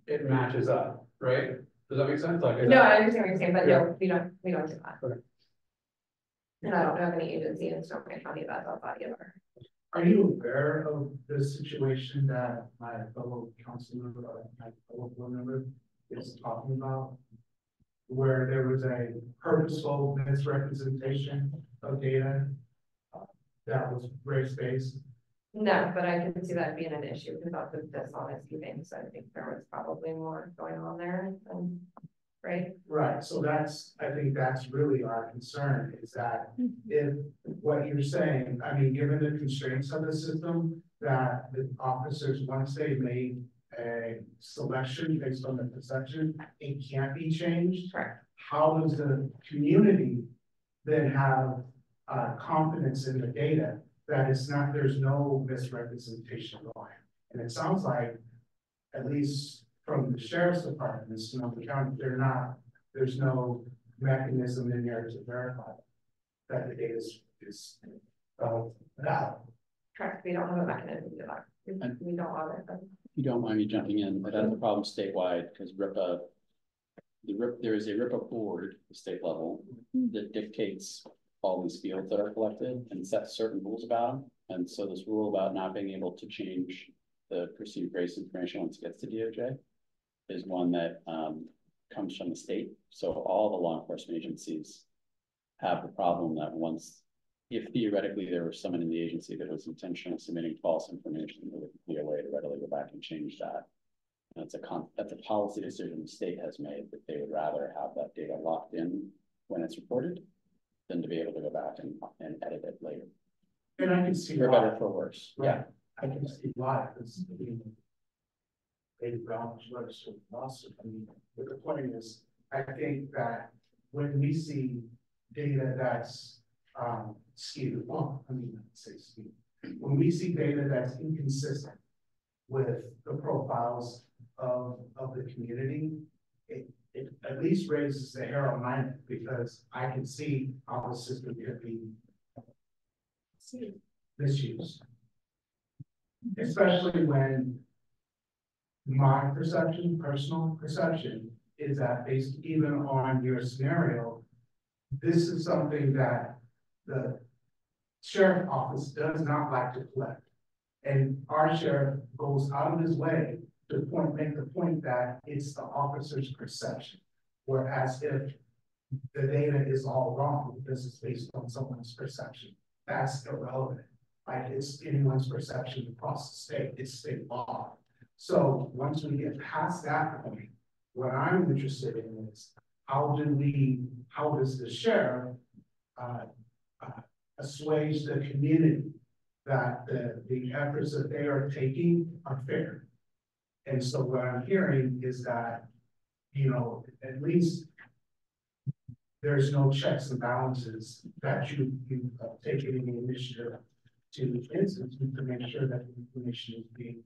it matches up, right? Does that make sense? Like, No, I understand what you're saying, but yeah. no, we don't do that. Okay. And I don't know of any agency in Sonoma County that's on that either. Are you aware of the situation that my fellow council member, my fellow board member is talking about? Where there was a purposeful misrepresentation of data that was race-based? No, but I can see that being an issue because of the dishonesty thing, so I think there was probably more going on there, right? Right, so I think that's really our concern, is that if what you're saying, I mean, given the constraints of the system, that the officers, once they made a selection based on the perception, it can't be changed. Correct. How does the community then have confidence in the data that it's not, there's no misrepresentation going? And it sounds like, at least from the sheriff's department in Sonoma County, there's no mechanism in there to verify that the data is valid. Correct, we don't have a mechanism to do that. We don't have it. If you don't mind me jumping in, but that's a problem statewide, because RIPA, there is a RIPA board at the state level that dictates all these fields that are collected and sets certain rules about them. And so this rule about not being able to change the perceived race information once it gets to DOJ is one that comes from the state. So all the law enforcement agencies have the problem that once, if theoretically there was someone in the agency that was intentionally submitting false information, there would be a way to readily go back and change that. And that's a policy decision the state has made, that they would rather have that data locked in when it's reported than to be able to go back and edit it later. And I can see For why. better, for worse. Yeah, I can see why, because I mean, David Brown was registered lawsuit. I mean, but the point is, I think that when we see data that's skewed, well, I mean, let's say skewed, when we see data that's inconsistent with the profiles of the community, it at least raises the hair on my neck, because I can see how the system could be misused. Especially when my perception, personal perception, is that based even on your scenario, this is something that the sheriff office does not like to collect. And our sheriff goes out of his way to make the point that it's the officer's perception. Whereas if the data is all wrong because it's based on someone's perception, that's irrelevant. Like, it's anyone's perception across the state, it's state law. So once we get past that point, what I'm interested in is how does the sheriff assuage the community that the efforts that they are taking are fair. And so what I'm hearing is that, you know, at least there's no checks and balances that you've taken any initiative to institute to make sure that the information is being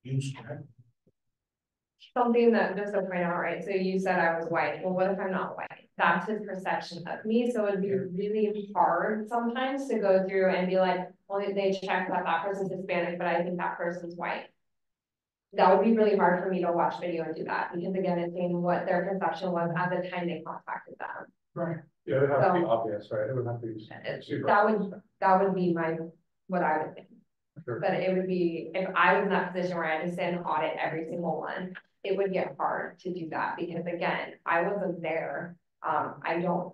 used correctly. Something that, just to point out, right, so you said I was white, well, what if I'm not white? That's his perception of me, so it'd be really hard sometimes to go through and be like, well, they check that that person's Hispanic, but I think that person's white. That would be really hard for me to watch video and do that, because again, it's saying what their perception was at the time they contacted them. Right. Yeah, it would have to be obvious, right? It would have to be super. That would be what I would think. Sure. But it would be, if I was in that position where I had to sit and audit every single one, it would get hard to do that, because again, I wasn't there. I don't,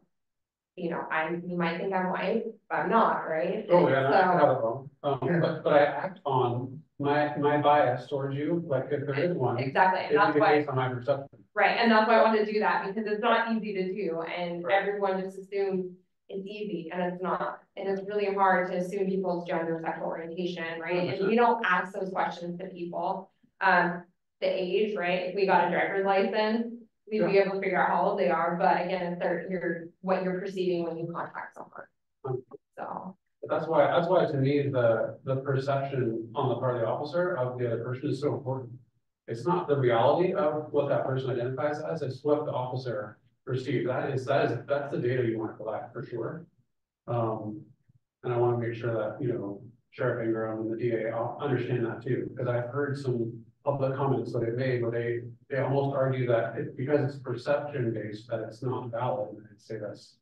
you know, you might think I'm white, but I'm not, right? Oh, yeah, So, I have it wrong. But I act on my bias towards you, like if there is one. exactly, and It's that's why. based on my perception. Right, and that's why I wanted to do that, because it's not easy to do, and Right. everyone just assumes it's easy, and it's not. And it's really hard to assume people's gender, sexual orientation, right? And we don't ask those questions to people. The age, right? If we got a driver's license, we'd be able to figure out how old they are, but again, if what you're perceiving when you contact someone. So. That's why to me, the perception on the part of the officer of the other person is so important. It's not the reality of what that person identifies as, it's what the officer perceives. That's the data you want to collect for sure. And I want to make sure that, you know, Sheriff Ingram and the DA understand that too, because I've heard some public comments that they've made where they almost argue that because it's perception based, that it's not valid, and I'd say that's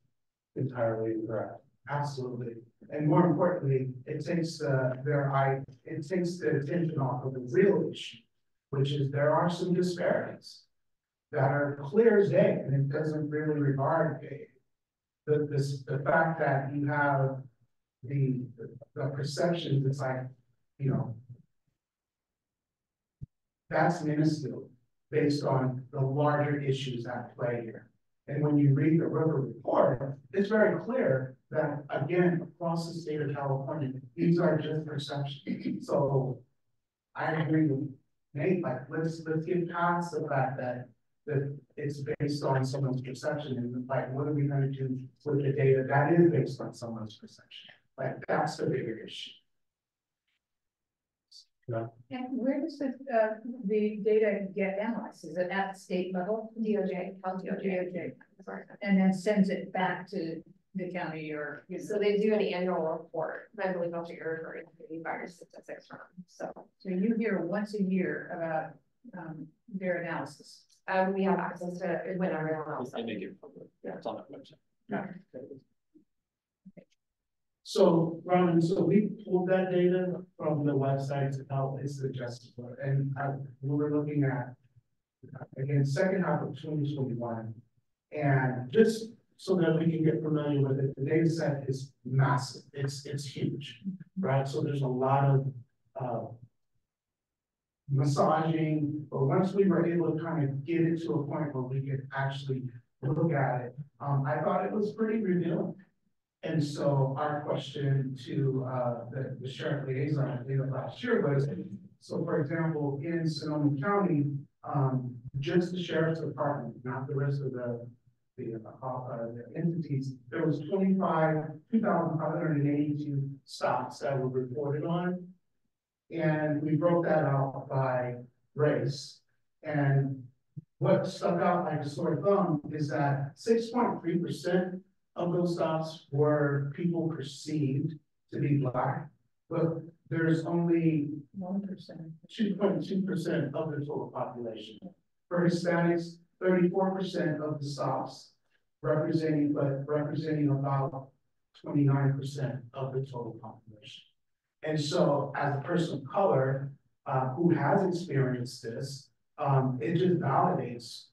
entirely incorrect. Absolutely. And more importantly, it takes the attention off of the real issue, which is there are some disparities that are clear as day, and it doesn't really regard the fact that you have the perceptions. It's like, you know, that's minuscule based on the larger issues at play here. And when you read the River report, it's very clear that, again, across the state of California, these are just perceptions. So I agree with Nate, like, let's get past the fact that it's based on someone's perception, and like, what are we going to do with the data that is based on someone's perception? Like, that's the bigger issue. Yeah. And where does the data get analyzed? Is it at the state level? DOJ, DOJ. And then sends it back to the county or, you know. So they do an annual report. I believe that's what you're referring to, the virus statistics from. So you hear once a year about their analysis. we have access to it when everyone else. They make it public. Yeah, it's on the website. Okay. So, Ron, so we pulled that data from the website to how it's adjusted for, and we were looking at, again, second half of 2021. And just so that we can get familiar with it, the data set is massive, it's huge, right? So there's a lot of massaging, but once we were able to kind of get it to a point where we could actually look at it, I thought it was pretty revealing. And so our question to the sheriff liaison at the end of last year was, so for example, in Sonoma County, just the sheriff's department, not the rest of the entities, there was 2,582 stops that were reported on. And we broke that out by race. And what stuck out like a sore thumb is that 6.3% of those stops were people perceived to be Black, but there's only 2.2% of the total population. For Hispanics, 34% of the stops representing about 29% of the total population. And so as a person of color who has experienced this, it just validates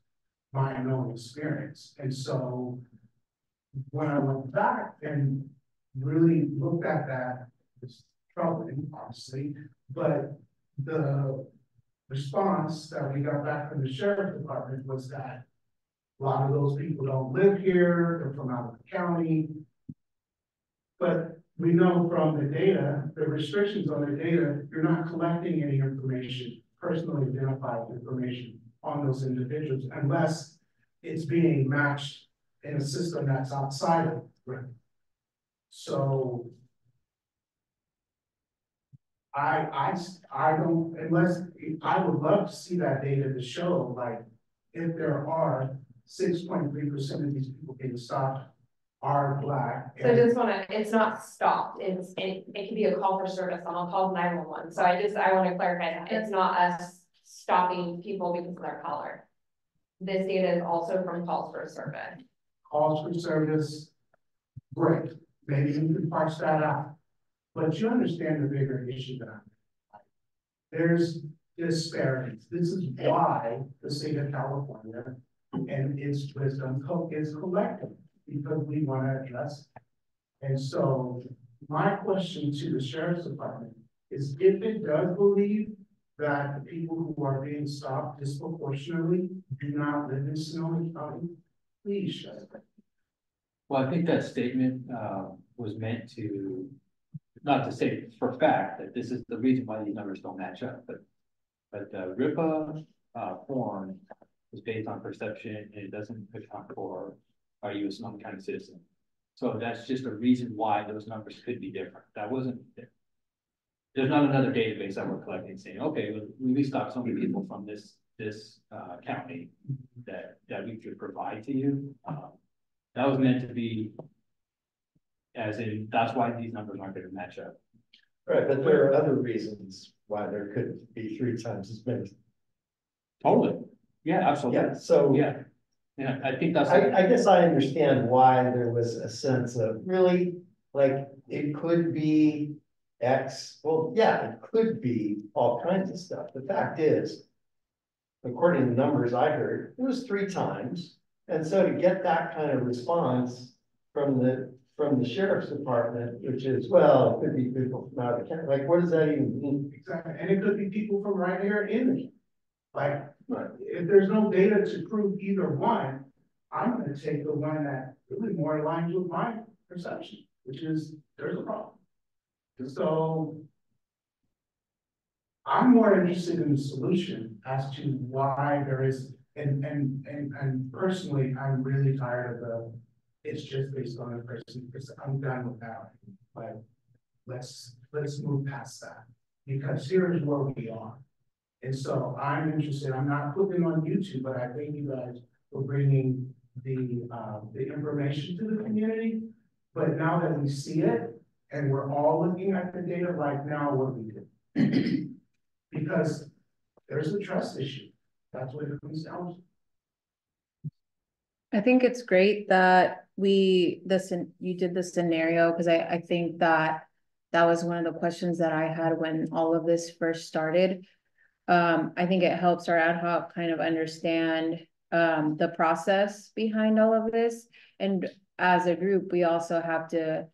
my own experience. And so when I went back and really looked at that, it's troubling, obviously, but the response that we got back from the sheriff's department was that a lot of those people don't live here, they're from out of the county. But we know from the data, the restrictions on the data, you're not collecting any information, personally identified information on those individuals unless it's being matched in a system that's outside of it. Right? So I don't, unless, I would love to see that data to show, like, if there are 6.3% of these people getting stopped are Black. So I just wanna, it's not stopped, it can be a call for service on a call 911. So I wanna clarify that, it's not us stopping people because of their color. This data is also from calls for service. Calls for service, great, maybe you can parse that out. But you understand the bigger issue that there's disparities. This is why the state of California and its wisdom is collective, because we want to address it. And so my question to the sheriff's department is, if it does believe that the people who are being stopped disproportionately do not live in Sonoma County, please shut it. Well, I think that statement was meant to, not to say for fact that this is the reason why these numbers don't match up, but the RIPA form is based on perception and it doesn't account for are you a Sonoma County citizen. So that's just a reason why those numbers could be different. That wasn't, there's not another database that we're collecting saying, okay, well, we stopped so many people from this county that we could provide to you. That was meant to be, as in, that's why these numbers aren't going to match up. Right, but there are other reasons why there could be 3 times as many. Totally. Yeah, absolutely. Yeah, so yeah, I think that's. I guess I understand why there was a sense of really, like, it could be X. Well, yeah, it could be all kinds of stuff. The fact is, according to the numbers I heard, it was 3 times. And so to get that kind of response from the sheriff's department, which is, well, it could be people from out of the county, like, what does that even mean? Exactly, and it could be people from right here in me. Like, if there's no data to prove either one, I'm gonna take the one that really more aligns with my perception, which is there's a problem. So I'm more interested in the solution as to why there is, and personally, I'm really tired of it's just based on a person, because I'm done with that. But let's move past that, because here's where we are. And so I'm interested, I'm not putting it on YouTube, but I thank you guys for bringing the information to the community. But now that we see it and we're all looking at the data right now, what do we do? Because there's a trust issue. That's what it comes down to. I think it's great that you did the scenario, because I think that was one of the questions that I had when all of this first started. I think it helps our ad hoc kind of understand the process behind all of this. And as a group, we also have to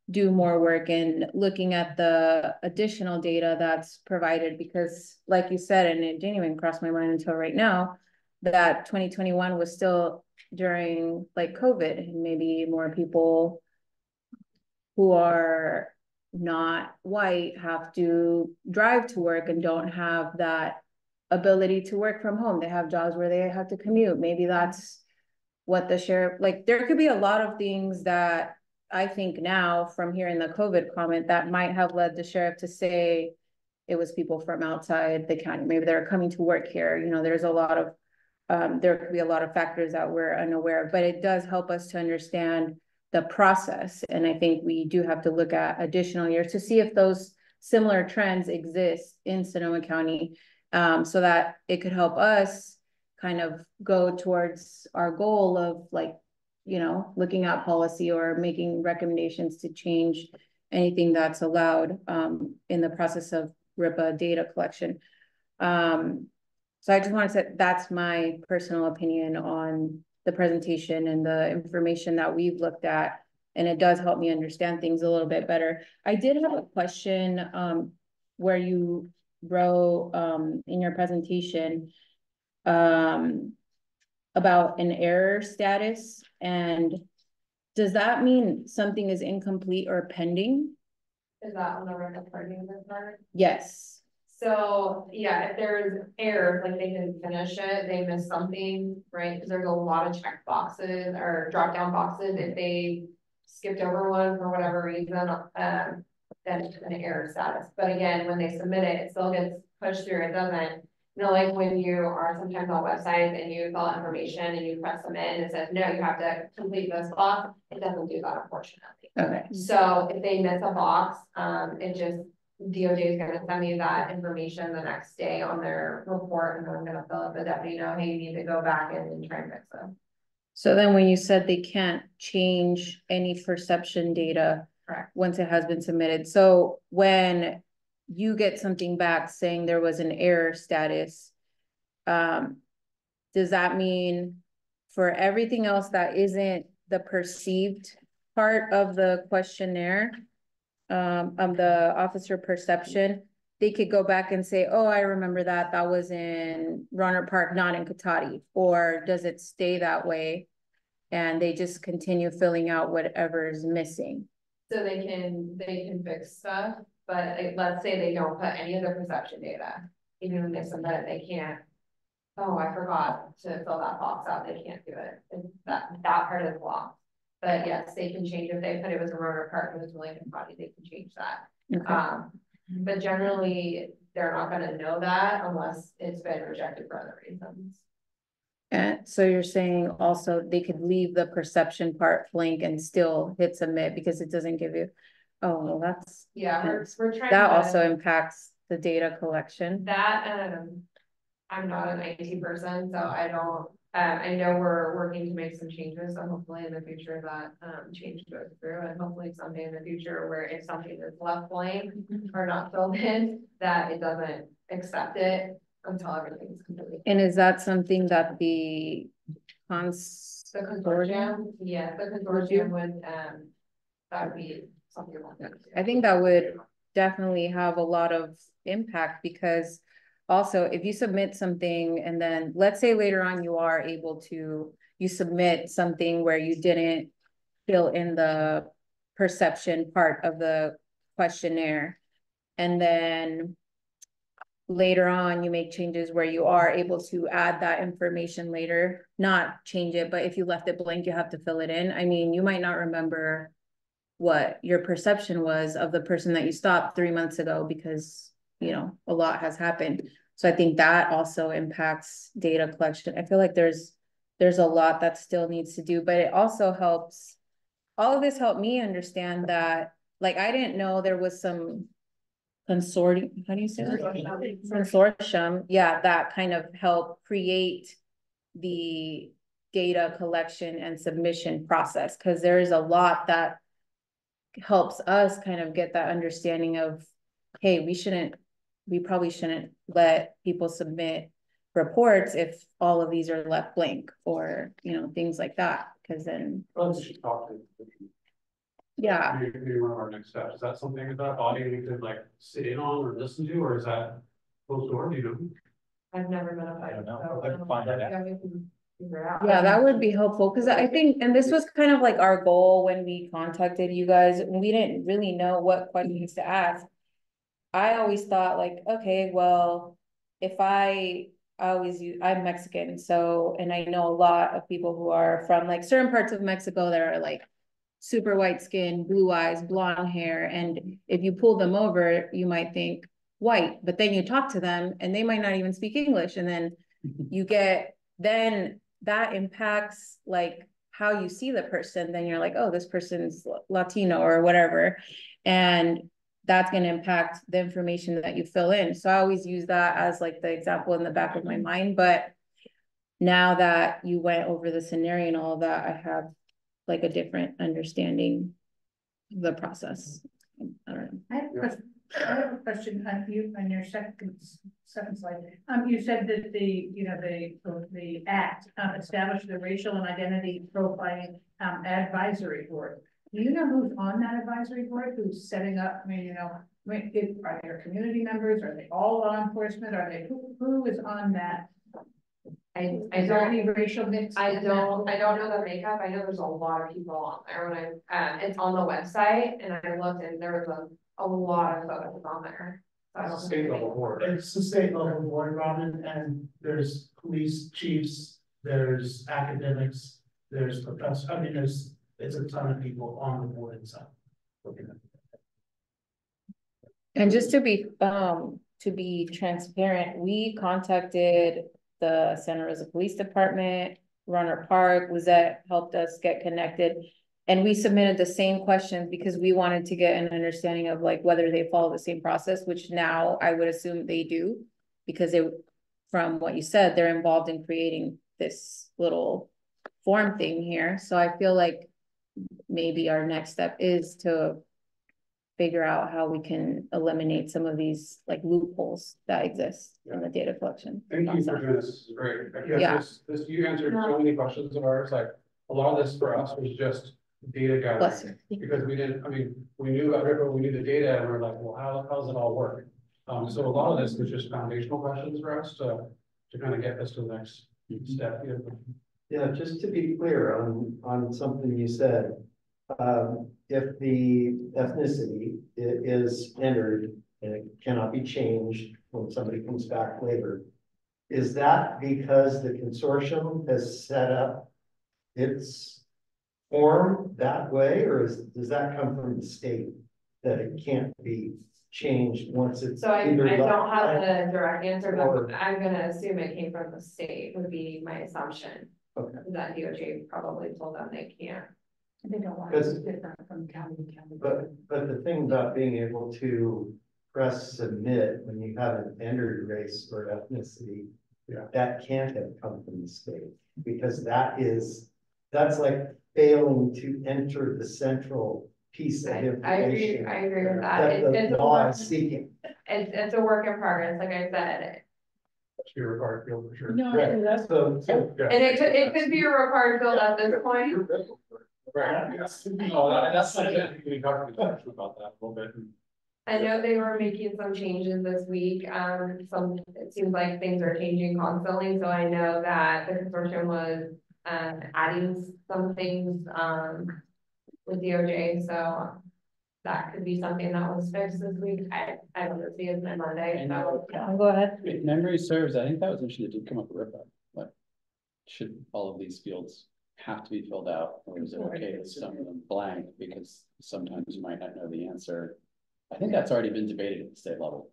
do more work in looking at the additional data that's provided, because like you said, and it didn't even cross my mind until right now, that 2021 was still during like COVID, and maybe more people who are not white have to drive to work and don't have that ability to work from home. They have jobs where they have to commute. Maybe that's what the sheriff, like, there could be a lot of things that I think now from hearing the COVID comment that might have led the sheriff to say it was people from outside the county. Maybe they're coming to work here. You know, there's a lot of, there could be a lot of factors that we're unaware of, but it does help us to understand the process. And I think we do have to look at additional years to see if those similar trends exist in Sonoma County, so that it could help us kind of go towards our goal of, like, you know, looking at policy or making recommendations to change anything that's allowed in the process of RIPA data collection. So I just want to say that's my personal opinion on the presentation and the information that we've looked at, and it does help me understand things a little bit better. I did have a question where you wrote in your presentation about an error status, and does that mean something is incomplete or pending? Is that on the record parting this part? Yes. So, yeah, if there's errors, like they didn't finish it, they missed something, right? Because there's a lot of check boxes or drop down boxes. If they skipped over one for whatever reason, then it's an error status. But again, when they submit it, it still gets pushed through. It doesn't, you know, like when you are sometimes on websites and you fill out information and you press submit and it says, no, you have to complete this box. It doesn't do that, unfortunately. Okay. So if they miss a box, it just, DOJ is gonna send me that information the next day on their report, and I'm gonna fill up the deputy know, hey, you need to go back and try and fix them. So then when you said they can't change any perception data. Correct. Once it has been submitted, so when you get something back saying there was an error status, does that mean for everything else that isn't the perceived part of the questionnaire, of the officer perception, they could go back and say, oh, I remember that was in Rohnert Park, not in Cotati? Or does it stay that way and they just continue filling out whatever is missing? So they can fix stuff, but like, let's say they don't put any of their perception data, even when they submit it, they can't. Oh, I forgot to fill that box out. They can't do it. That part is blocked. But yes, they can change if they put it was a Rohnert Park, it was Lincoln County, they can change that. Okay. But generally, they're not gonna know that unless it's been rejected for other reasons. And so you're saying also they could leave the perception part blank and still hit submit because it doesn't give you, oh, well, that's. Yeah, we're trying that to. also impacts the data collection. That, I'm not an IT person, so I don't, I know we're working to make some changes, so hopefully in the future that, change goes through, and hopefully someday in the future where if something is left blank or not filled in, that it doesn't accept it until everything's completely. And is that something that the consortium? Yeah, the consortium would, that would be something like that. I think that would definitely have a lot of impact, because also if you submit something and then let's say later on you are able to, you submit something where you didn't fill in the perception part of the questionnaire, and then later on you make changes where you are able to add that information later, not change it, but if you left it blank, you have to fill it in. I mean, you might not remember what your perception was of the person that you stopped 3 months ago because, you know, a lot has happened. So I think that also impacts data collection. I feel like there's a lot that still needs to do, but it also helps. All of this helped me understand that, like, I didn't know there was some consortium, how do you say that? Consortium, yeah, that kind of helped create the data collection and submission process, because there is a lot that helps us kind of get that understanding of, hey, we probably shouldn't let people submit reports if all of these are left blank, or, you know, things like that, because then, Well, we should talk to. yeah. Maybe one of our next steps, is that something that body we could like sit in on or listen to, or is that closed door, do you know? I've never been a I don't know. so, I can find that out. yeah, we can figure it out. Yeah, that would be helpful, because I think, and this was kind of like our goal when we contacted you guys, and we didn't really know what questions to ask. I always thought like, okay, well, if I'm Mexican, so, and I know a lot of people who are from like certain parts of Mexico that are like super white skin, blue eyes, blonde hair, and if you pull them over, you might think white, but then you talk to them and they might not even speak English, and then then that impacts like how you see the person. Then you're like, oh, this person's Latino or whatever, and that's going to impact the information that you fill in. So I always use that as like the example in the back of my mind. But now that you went over the scenario and all of that, I have like a different understanding of the process. I don't know. I have a question on your second slide. You said that the act established the racial and identity profiling advisory board. Do you know who's on that advisory board? Who's setting up? I mean, are there community members? Are they all law enforcement? Are they who is on that? I Is there any racial mix? don't know the makeup. I know there's a lot of people on there. When it's on the website, and I looked, and there was a lot of photos on there. So I don't It's a state level board. It's the state level board, Robin, and there's police chiefs, there's academics, there's professors. I mean, it's a ton of people on the board itself. And just to be transparent, we contacted the Santa Rosa Police Department, Runner Park, Lizette helped us get connected. And we submitted the same questions because we wanted to get an understanding of like whether they follow the same process, which now I would assume they do, because from what you said, they're involved in creating this little form thing here. So I feel like maybe our next step is to figure out how we can eliminate some of these like loopholes that exist in the data collection. Thank you for doing this. This is great. Yes, you answered so many questions of ours. Like a lot of this for us was just data gathering, because we knew about RIPA, we knew the data, and we're like, well, how does it all work? So a lot of this was just foundational questions for us to kind of get us to the next step. Yeah, just to be clear on something you said, if the ethnicity is entered and it cannot be changed when somebody comes back later, is that because the consortium has set up its form that way, or does that come from the state that it can't be changed once it's So I either don't have the direct answer, but I'm gonna assume it came from the state, would be my assumption. Okay. That DOJ probably told them they can't. They don't want it to be different from county to county. But the thing about being able to press submit when you haven't entered race or ethnicity, that can't have come from the state, because that's like failing to enter the central piece of information. I agree with that. It's the law is seeking. It's a work in progress, like I said. Your required field for sure. No, Right. that's So And it could be a required field at this point. Right. That's like it. We talked about that a little bit. I know they were making some changes this week. It seems like things are changing constantly, so I know that the consortium was adding some things with DOJ, so that could be something that was fixed this week. I don't know, see it on Monday, so. Go ahead. If memory serves, I think that was interesting, it did come up with RIPA, like, should all of these fields have to be filled out, or is it okay with some of them blank, because sometimes you might not know the answer. I think that's already been debated at the state level.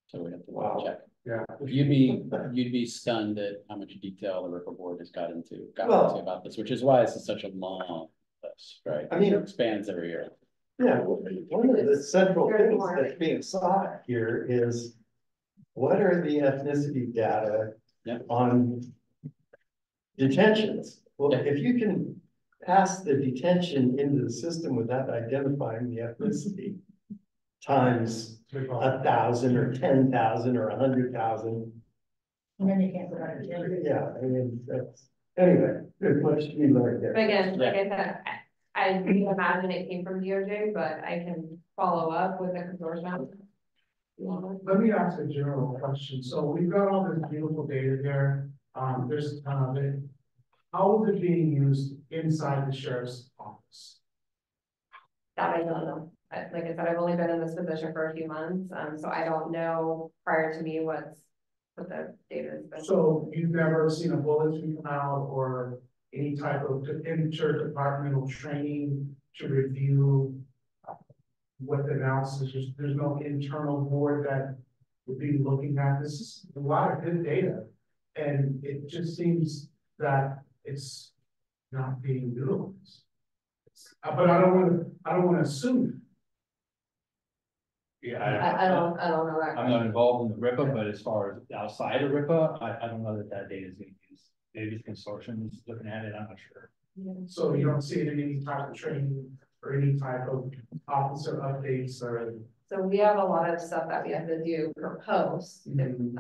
So we have to check. Yeah. You'd be stunned at how much detail the RIPA board has got into about this, which is why this is such a long list, right? I mean, it expands every year. Yeah, one of the central things that's being sought here is what are the ethnicity data on detentions. Well, Yeah. if you can pass the detention into the system without identifying the ethnicity times 1,000 or 10,000 or 100,000. And then you can't go back to jail. Yeah, I mean, that's, anyway, there's much to be learned there. But again, like I said, I do imagine it came from DOJ, but I can follow up with the consortium. Let me ask a general question. So we've got all this beautiful data here. There's a ton of it. How is it being used inside the sheriff's office? That I don't know. Like I said, I've only been in this position for a few months, so I don't know prior to me what the data has been. So you've never seen a bulletin come out or any type of interdepartmental training to review what the analysis is? There's no internal board that would be looking at this. Is a lot of good data. And it just seems that it's not being utilized. But I don't want to assume. Yeah, I don't know that. I'm not involved in the RIPA, but as far as outside of RIPA, I don't know that data is being used. Maybe the consortium is looking at it, I'm not sure. So you don't see it in any type of training or any type of officer updates or. So we have a lot of stuff that we have to do per post. Mhm.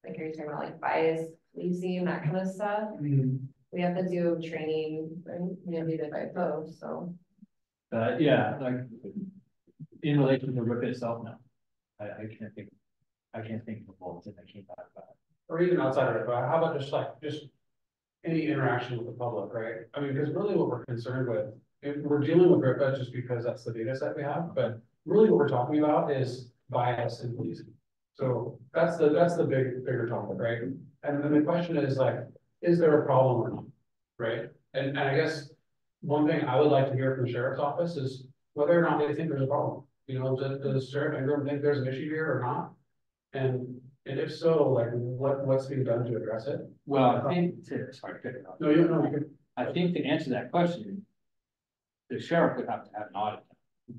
Like are you talking about like bias policing, that kind of stuff? We have to do training and we have to do that by post, so. Yeah, like in relation to RIPA itself, no. I can't think of a bulletin that came out about it. Or even outside of it, but how about just any interaction with the public, right? I mean, because really what we're concerned with, if we're dealing with RIPA just because that's the data set we have, but really what we're talking about is bias in policing. So that's the bigger topic, right? And then the question is like, is there a problem or not, right? And I guess one thing I would like to hear from the sheriff's office is whether or not they think there's a problem. You know, does Sheriff Ingram think there's an issue here or not? And if so, like what's being done to address it? Well, I think, sorry, No, you can. I think to answer that question, the sheriff would have to have an audit.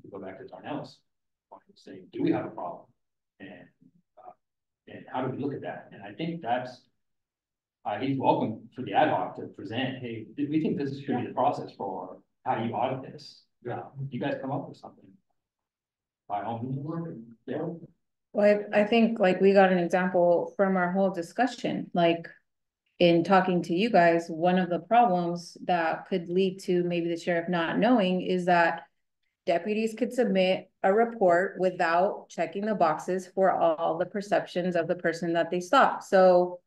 To go back to Darnell's point, saying, do we have a problem? And how do we look at that? And I think that's, he's welcome for the ad hoc to present, hey, we think this should be the process for how you audit this. You guys come up with something. By all means, yeah. Well, I think like we got an example from our whole discussion, like in talking to you guys, one of the problems that could lead to maybe the sheriff not knowing is that deputies could submit a report without checking the boxes for all the perceptions of the person that they stopped. So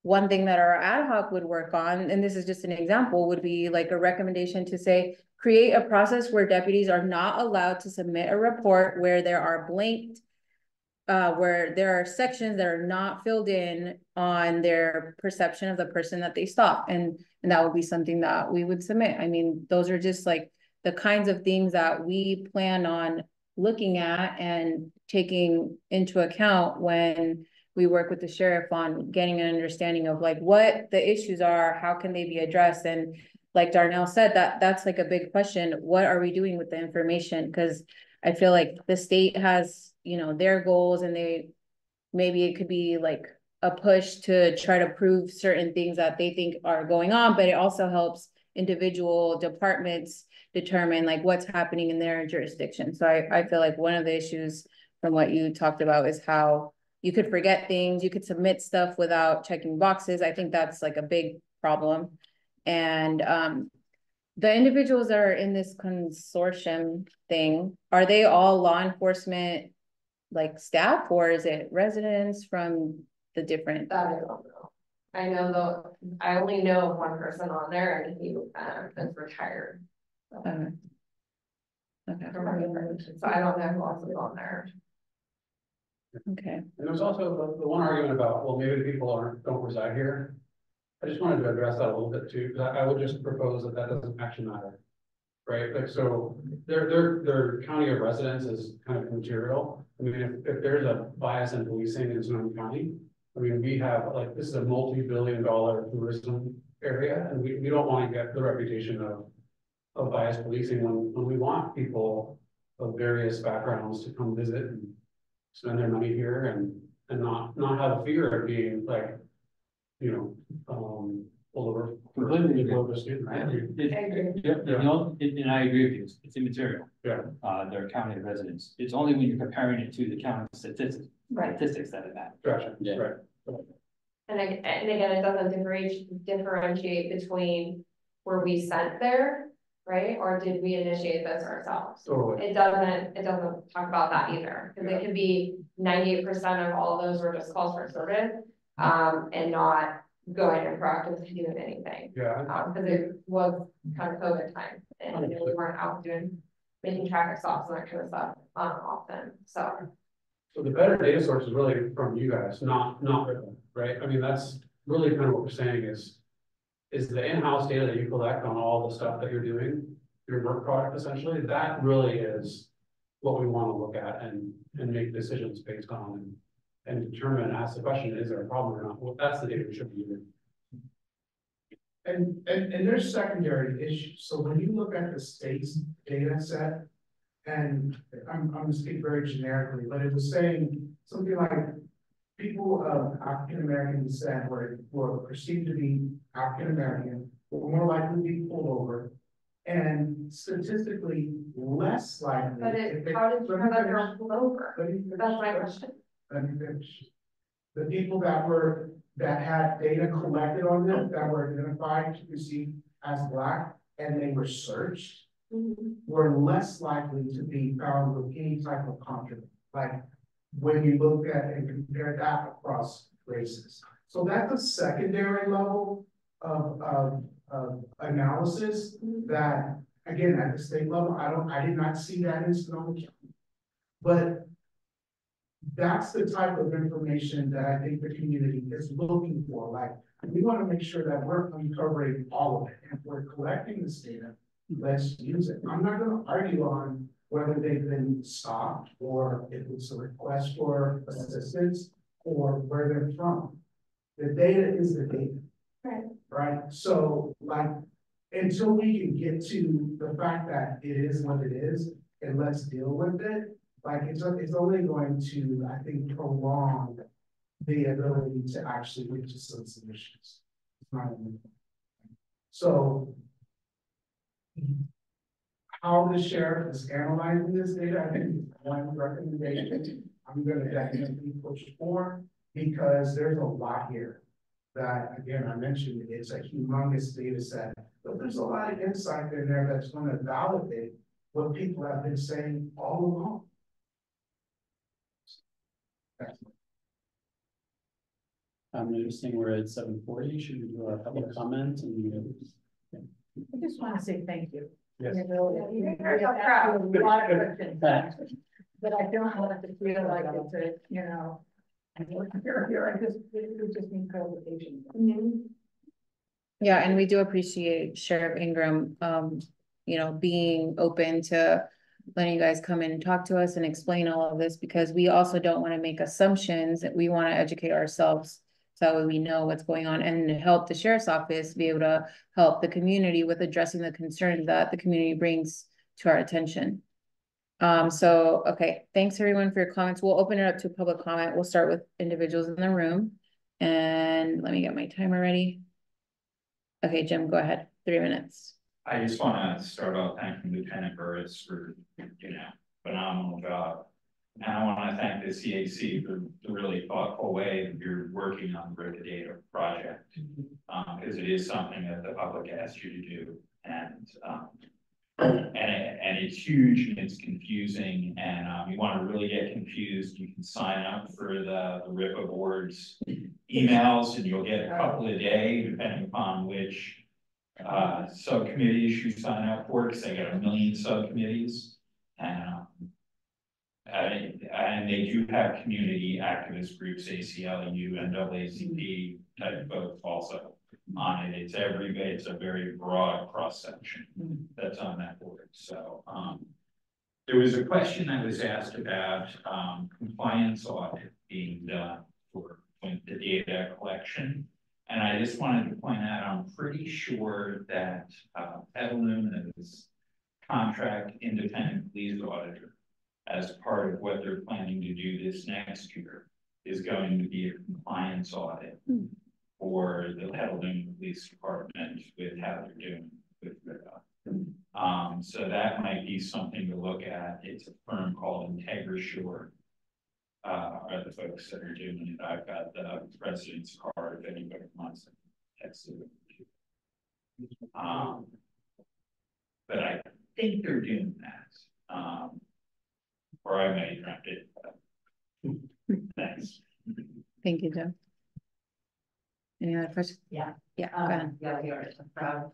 one thing that our ad hoc would work on, and this is just an example, would be like a recommendation to say, create a process where deputies are not allowed to submit a report where there are blanked where there are sections that are not filled in on their perception of the person that they stop. And that would be something that we would submit. I mean, those are just like the kinds of things that we plan on looking at and taking into account when we work with the sheriff on getting an understanding of like what the issues are, how can they be addressed? And like Darnell said, that's like a big question. What are we doing with the information? Because I feel like the state has, you know, their goals and maybe it could be like a push to try to prove certain things that they think are going on, but it also helps individual departments determine like what's happening in their jurisdiction. So I feel like one of the issues from what you talked about is how you could forget things, you could submit stuff without checking boxes. I think that's like a big problem. And the individuals that are in this consortium thing, are they all law enforcement like staff, or is it residents from the different? That I don't know. I know though, I only know of one person on there and he is retired. So. Okay. So I don't know who else is on there. Okay. And there's also the one argument about, well, maybe the people don't reside here. I just wanted to address that a little bit too, because I would just propose that doesn't actually matter. Right, like, so their county of residence is kind of material. I mean, if there's a bias in policing in Sonoma County, I mean, we have like, this is a multi-billion-dollar tourism area, and we don't want to get the reputation of bias policing when we want people of various backgrounds to come visit and spend their money here and not have a fear of being like, you know, pull over. Completely agree. Pull over a student, right? And I agree with you, it's immaterial. Yeah. They're county residents, it's only when you're comparing it to the county statistics Right. that it matters. Gotcha, Yeah. right. And again, it doesn't differentiate between were we sent there, right? Or did we initiate this ourselves? Totally. It doesn't talk about that either, because it could be 98% of all of those were just calls for service, and not going and proactively doing anything. Yeah. Because it was kind of COVID time, and we weren't out making traffic stops and that kind of stuff, often, so. So the better data source is really from you guys, not Ripple, right? I mean, that's really kind of what we're saying is the in-house data that you collect on all the stuff that you're doing, your work product essentially, that really is what we want to look at and make decisions based on and determine and ask the question, is there a problem or not? Well, that's the data we should be using. And there's secondary issues. So when you look at the state's data set, and I'm gonna speak very generically, but it was saying something like people of African American descent were perceived to be African American, were more likely to be pulled over, and statistically less likely. But how did you know that they were pulled over? That's my question. Let me finish. The people that had data collected on them that were identified to be seen as Black and they were searched were less likely to be found with any type of contraband. Like when you look at and compare that across races. So that's a secondary level of analysis that, again, at the state level, I did not see that in Sonoma County. But that's the type of information that I think the community is looking for. Like, we want to make sure that we're uncovering all of it. And if we're collecting this data, let's use it. I'm not going to argue on whether they've been stopped or if it's a request for assistance or where they're from. The data is the data. Right. Right. So, like, until we can get to the fact that it is what it is and let's deal with it, like it's only going to, I think, prolong the ability to actually reach a some solutions. It's not even. So how the sheriff is analyzing this data, I think is one recommendation I'm gonna definitely push for, because there's a lot here that, again, I mentioned, it's a humongous data set, but there's a lot of insight in there that's gonna validate what people have been saying all along. I'm noticing we're at 7:40. Should we do a public comment? I just want to say thank you. Yes. You know, you're a lot of questions, but I don't want it to feel like it's a, you know, I just need clarification. Yeah, and we do appreciate Sheriff Ingram, you know, being open to letting you guys come in and talk to us and explain all of this, because we also don't want to make assumptions, that we want to educate ourselves so we know what's going on and help the sheriff's office be able to help the community with addressing the concerns that the community brings to our attention. Okay, thanks everyone for your comments. We'll open it up to public comment. We'll start with individuals in the room. And let me get my timer ready. Okay, Jim, go ahead. 3 minutes. I just want to start off thanking Lieutenant Burris for, phenomenal job. And I want to thank the CAC for the really thoughtful way that you're working on the RIPA data project. Because it is something that the public asked you to do. And it's huge and it's confusing, and you want to really get confused, you can sign up for the RIPA board's emails, and you'll get a couple a day depending upon which subcommittees you sign up for, because they got 1 million subcommittees, and they do have community activist groups, ACLU, NAACP type folks also on it. It's it's a very broad cross section that's on that board. So there was a question that was asked about compliance audit being done for the data collection. And I just wanted to point out, I'm pretty sure that Petaluna's contract independent police auditor, as part of what they're planning to do this next year, is going to be a compliance audit for the Petaluma Police Department with how they're doing with RIPA. So that might be something to look at. It's a firm called IntegraSure. Are the folks that are doing it. I've got the president's card if anybody wants to text it. But I think they're doing that. Or I may have it. Thanks. Thank you, Joe. Any other questions? Yeah. Yeah, go ahead. Yeah, we are,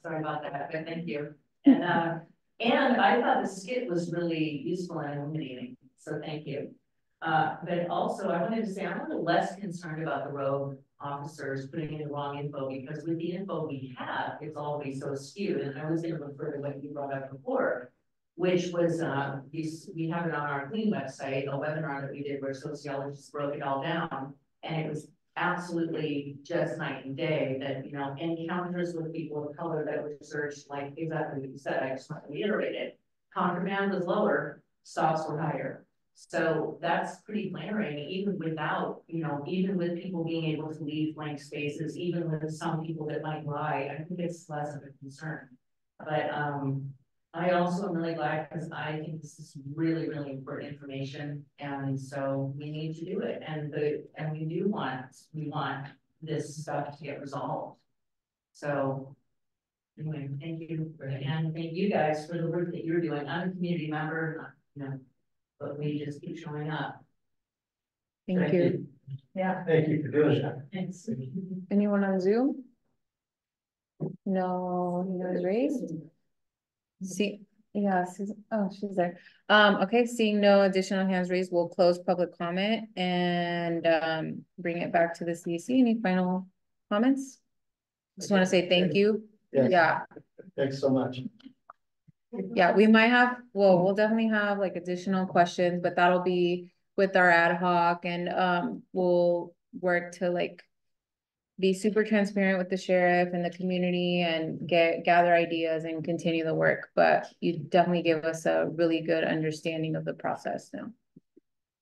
sorry about that, but thank you. And I thought the skit was really useful and illuminating, so thank you. But also I wanted to say, I'm a little less concerned about the road officers putting in the wrong info, because with the info we have, it's always so skewed. And I was going to refer to what you brought up before, which was, we have it on our Clean website, a webinar that we did where sociologists broke it all down. And it was absolutely just night and day that, you know, encounters with people of color that were searched, like exactly what you said, I just want to reiterate it. Contraband was lower, stops were higher. So that's pretty glaring, even without, you know, even with people being able to leave blank spaces, even with some people that might lie, I think it's less of a concern. But I also am really glad, because I think this is really, really important information, and so we need to do it. And we want this stuff to get resolved. So anyway, thank you, and thank you guys for the work that you're doing. I'm a community member, you know, but we just keep showing up. Thank you. Yeah. Thank you for doing that. Thanks. Anyone on Zoom? No, no hands raised. See, yeah, Susan, oh, she's there. Okay, seeing no additional hands raised, we'll close public comment and bring it back to the CEC. Any final comments? Just want to say thank you. Yes. Yeah. Thanks so much. Yeah, we might have, well, we'll definitely have like additional questions, but that'll be with our ad hoc, and we'll work to like be super transparent with the sheriff and the community and gather ideas and continue the work. But you definitely give us a really good understanding of the process now.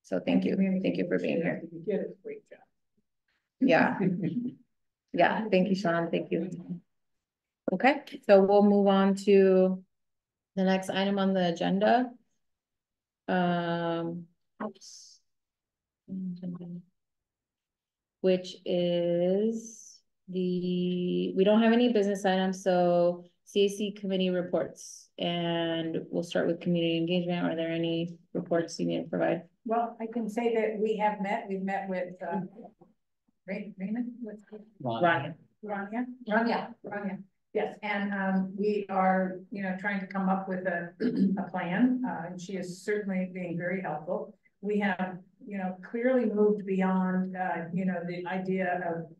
So thank you. Thank you for being here. You did a great job. Yeah. Yeah, thank you, Sean. Thank you. Okay, so we'll move on to the next item on the agenda. Oops. Which is we don't have any business items, so CAC committee reports, and we'll start with community engagement. Are there any reports you need to provide? Well, I can say that we've met with Raymond, Rania. Yes, and we are, you know, trying to come up with a plan, and she is certainly being very helpful. We have, you know, clearly moved beyond, you know, the idea of,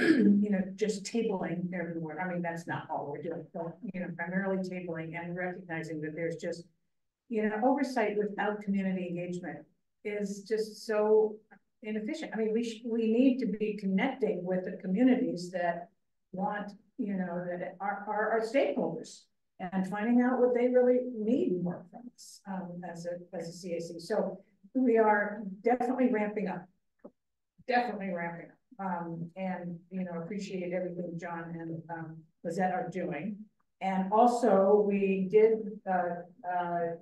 you know, just tabling everywhere. I mean, that's not all we're doing, but, you know, primarily tabling and recognizing that there's just, you know, oversight without community engagement is just so inefficient. I mean, we need to be connecting with the communities that want, you know, that are our stakeholders, and finding out what they really need more from us as a CAC. So we are definitely ramping up, and, you know, appreciate everything John and Lizette are doing. And also we did,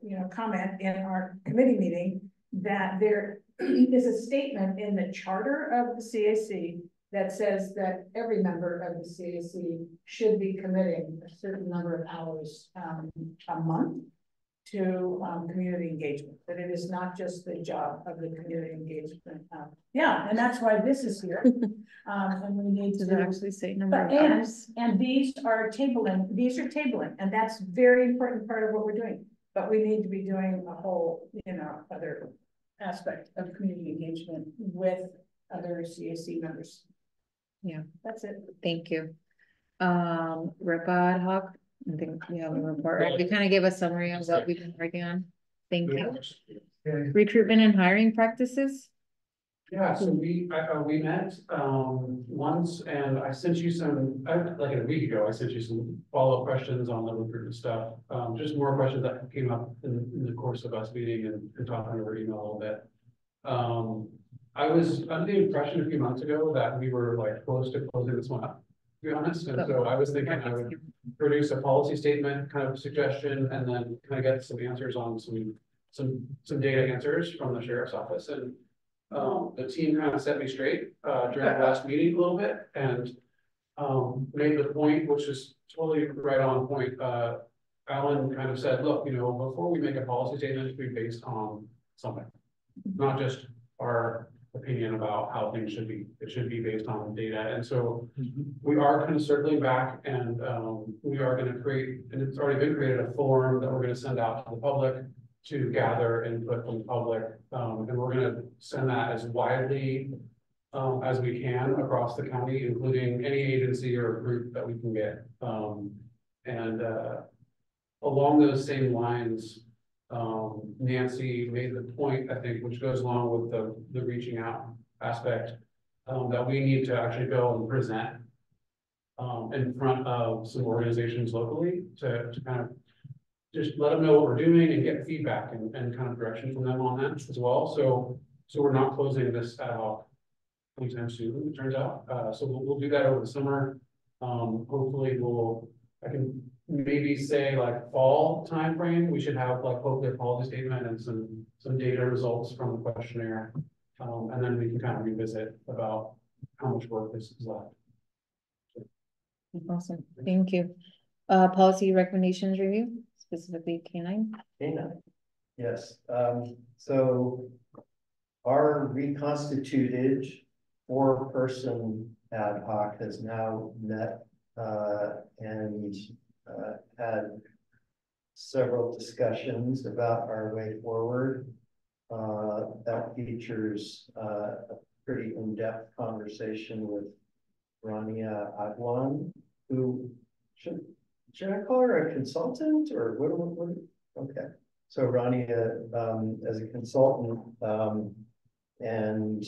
you know, comment in our committee meeting that there is a statement in the charter of the CAC that says that every member of the CAC should be committing a certain number of hours a month to community engagement, that it is not just the job of the community engagement. Yeah, and that's why this is here. And we need to actually say number of hours. And these are tabling, and that's a very important part of what we're doing. But we need to be doing a whole, you know, other aspect of community engagement with other CAC members. Yeah, that's it. Thank you. RIPA ad hoc, I think we have a report, right? We kind of gave a summary of what we've been working on. Thank you. Recruitment and hiring practices. Yeah, so we met once, and I sent you some, like a week ago, I sent you some follow-up questions on the recruitment stuff. Just more questions that came up in the course of us meeting and talking over email a little bit. I was under the impression a few months ago that we were like close to closing this one up, to be honest, and so I was thinking I would produce a policy statement kind of suggestion and then kind of get some answers on some data answers from the sheriff's office, and the team kind of set me straight during the last meeting a little bit and made the point, which is totally right on point. Alan kind of said, look, you know, before we make a policy statement, it should be based on something, not just our opinion about how things should be. It should be based on data. And so we are kind of circling back, and we are going to create, and it's already been created, a form that we're going to send out to the public to gather input from the public. And we're going to send that as widely as we can across the county, including any agency or group that we can get. Along those same lines, Nancy made the point, I think, which goes along with the reaching out aspect, that we need to actually go and present in front of some organizations locally to kind of just let them know what we're doing and get feedback and kind of direction from them on that as well. So we're not closing this ad hoc anytime soon, it turns out. So we'll do that over the summer. Hopefully I can maybe say like fall timeframe, we should have like hopefully a policy statement and some data results from the questionnaire. And then we can kind of revisit about how much work this is left. Awesome, thank you. Policy recommendations review, specifically K9. K9, yes. So our reconstituted 4-person ad hoc has now met and had several discussions about our way forward. That features a pretty in-depth conversation with Rania Agwan, who should I call her a consultant or what? Okay, so Rania as a consultant and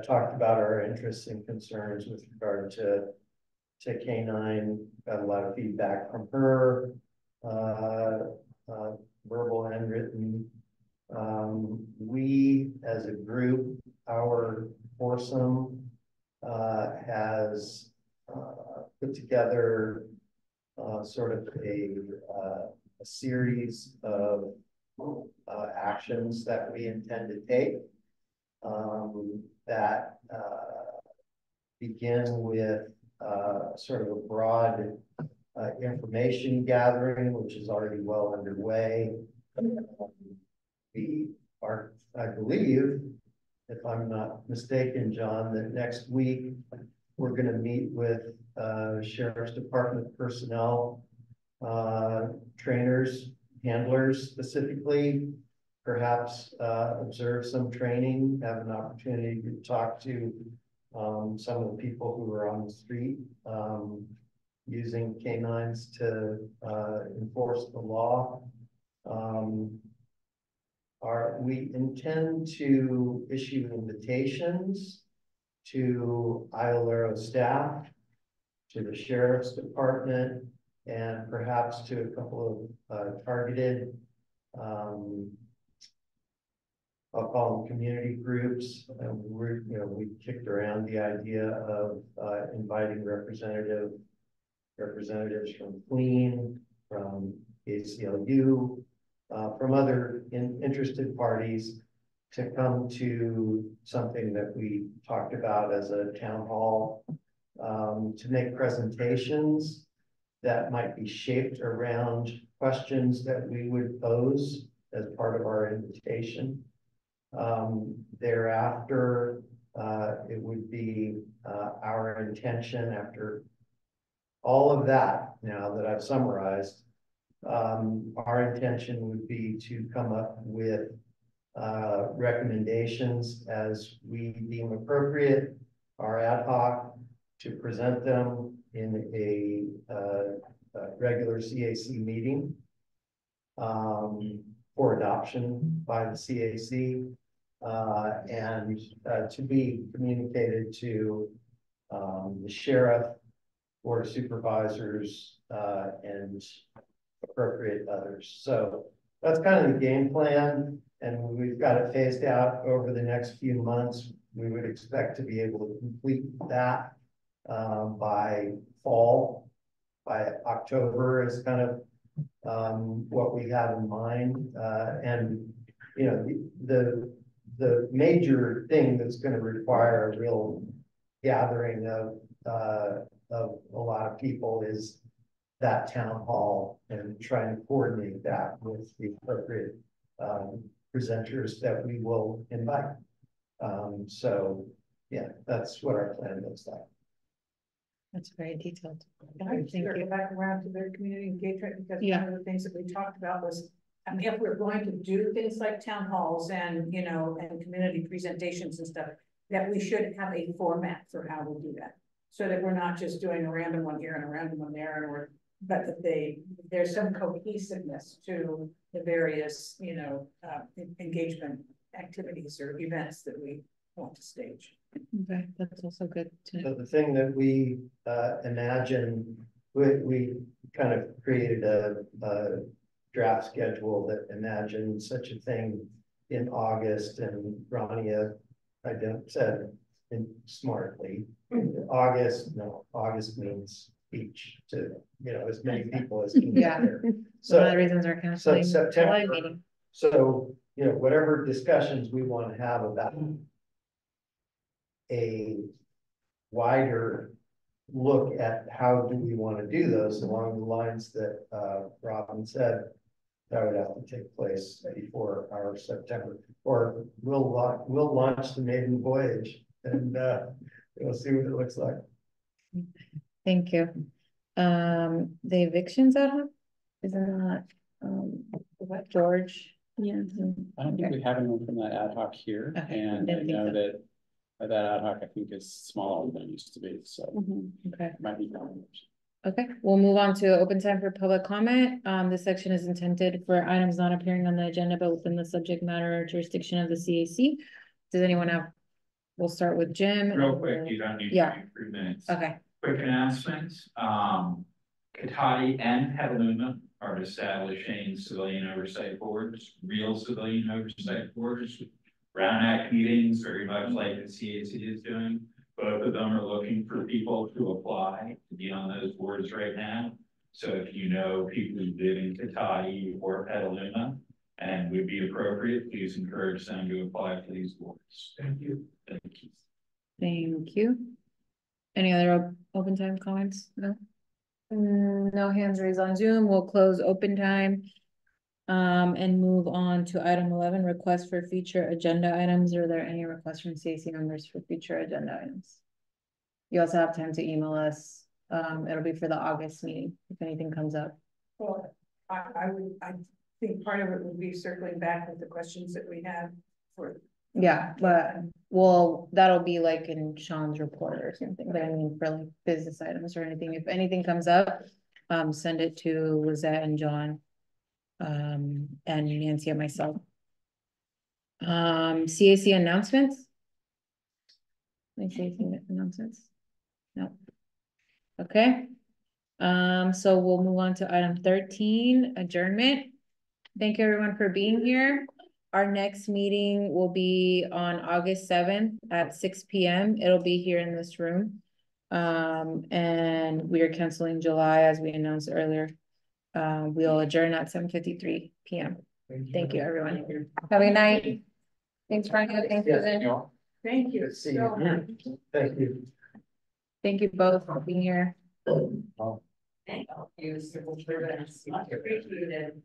talked about our interests and concerns with regard to K9. Got a lot of feedback from her, verbal and written. We as a group, our foursome has put together sort of a series of actions that we intend to take that begin with sort of a broad information gathering, which is already well underway. We are, I believe, if I'm not mistaken, John, that next week we're going to meet with Sheriff's Department personnel, trainers, handlers specifically, perhaps observe some training, have an opportunity to talk to some of the people who are on the street using canines to enforce the law. We intend to issue invitations to IOLERO staff, to the Sheriff's Department, and perhaps to a couple of targeted, I'll call them community groups. We kicked around the idea of inviting representatives from Clean, from ACLU, from other interested parties to come to something that we talked about as a town hall, to make presentations that might be shaped around questions that we would pose as part of our invitation. Thereafter, it would be our intention, after all of that, now that I've summarized, our intention would be to come up with recommendations as we deem appropriate, our ad hoc, to present them in a regular CAC meeting for adoption by the CAC, and to be communicated to the sheriff, board of supervisors, and appropriate others. So that's kind of the game plan, and we've got it phased out over the next few months. we would expect to be able to complete that by fall, by October is kind of what we have in mind. And, you know, the major thing that's going to require a real gathering of a lot of people is that town hall, and trying to coordinate that with the appropriate presenters that we will invite. So yeah, that's what our plan looks like. That's very detailed. Can I just circle back around to the community engagement, because Yeah. one of the things that we talked about was, I mean, if we're going to do things like town halls and, you know, and community presentations and stuff, that we should have a format for how we do that. So that we're not just doing a random one here and a random one there, and but that there's some cohesiveness to the various, you know, engagement activities or events that we want to stage. Okay, that's also good to. So the thing that we imagine, we kind of created a draft schedule that imagined such a thing in August, and Rania, I said smartly, August means speech to, you know, as many people as can get there. So one of the reasons we're canceling so the July September, meeting. so, you know, whatever discussions we want to have about a wider look at how do we want to do those along the lines that Robin said, that would have to take place before our September, or we'll launch the maiden voyage, and we'll see what it looks like. Thank you. The evictions ad hoc, isn't that what George? Yeah. I don't think we have anyone from that ad hoc here, Okay, and I didn't think know so. that ad hoc I think is smaller than it used to be, so Okay. it might be down. Okay, we'll move on to open time for public comment. This section is intended for items not appearing on the agenda, but within the subject matter or jurisdiction of the CAC. Does anyone have? We'll start with Jim. Real quick, you don't need Yeah. 3 minutes. Okay. Quick announcements, Cotati and Petaluma are establishing civilian oversight boards, real civilian oversight boards. Brown Act meetings, very much like the CAC is doing. Both of them are looking for people to apply to be on those boards right now. So if you know people who live in Cotati or Petaluma and would be appropriate, please encourage them to apply for these boards. Thank you. Thank you. Thank you. Any other open time comments? No? No hands raised on Zoom. We'll close open time. And move on to item 11, request for future agenda items. Are there any requests from CAC members for future agenda items? You also have time to email us. It'll be for the August meeting if anything comes up. Well, I think part of it would be circling back with the questions that we had for. Yeah, but well, that'll be like in Sean's report or something. But I mean, for like business items or anything, if anything comes up, send it to Lizette and John. And Nancy and myself. CAC announcements. Any CAC announcements? No. Okay. So we'll move on to item 13, adjournment. Thank you everyone for being here. Our next meeting will be on August 7th at 6 p.m. It'll be here in this room. And we are canceling July as we announced earlier. We'll adjourn at 7:53 p.m. Thank you, everyone. Have a good night. Thanks, Frank. Thanks, Susan. Thank you. See you. Thank you. Thank you both for being here. Thank you. Much appreciated.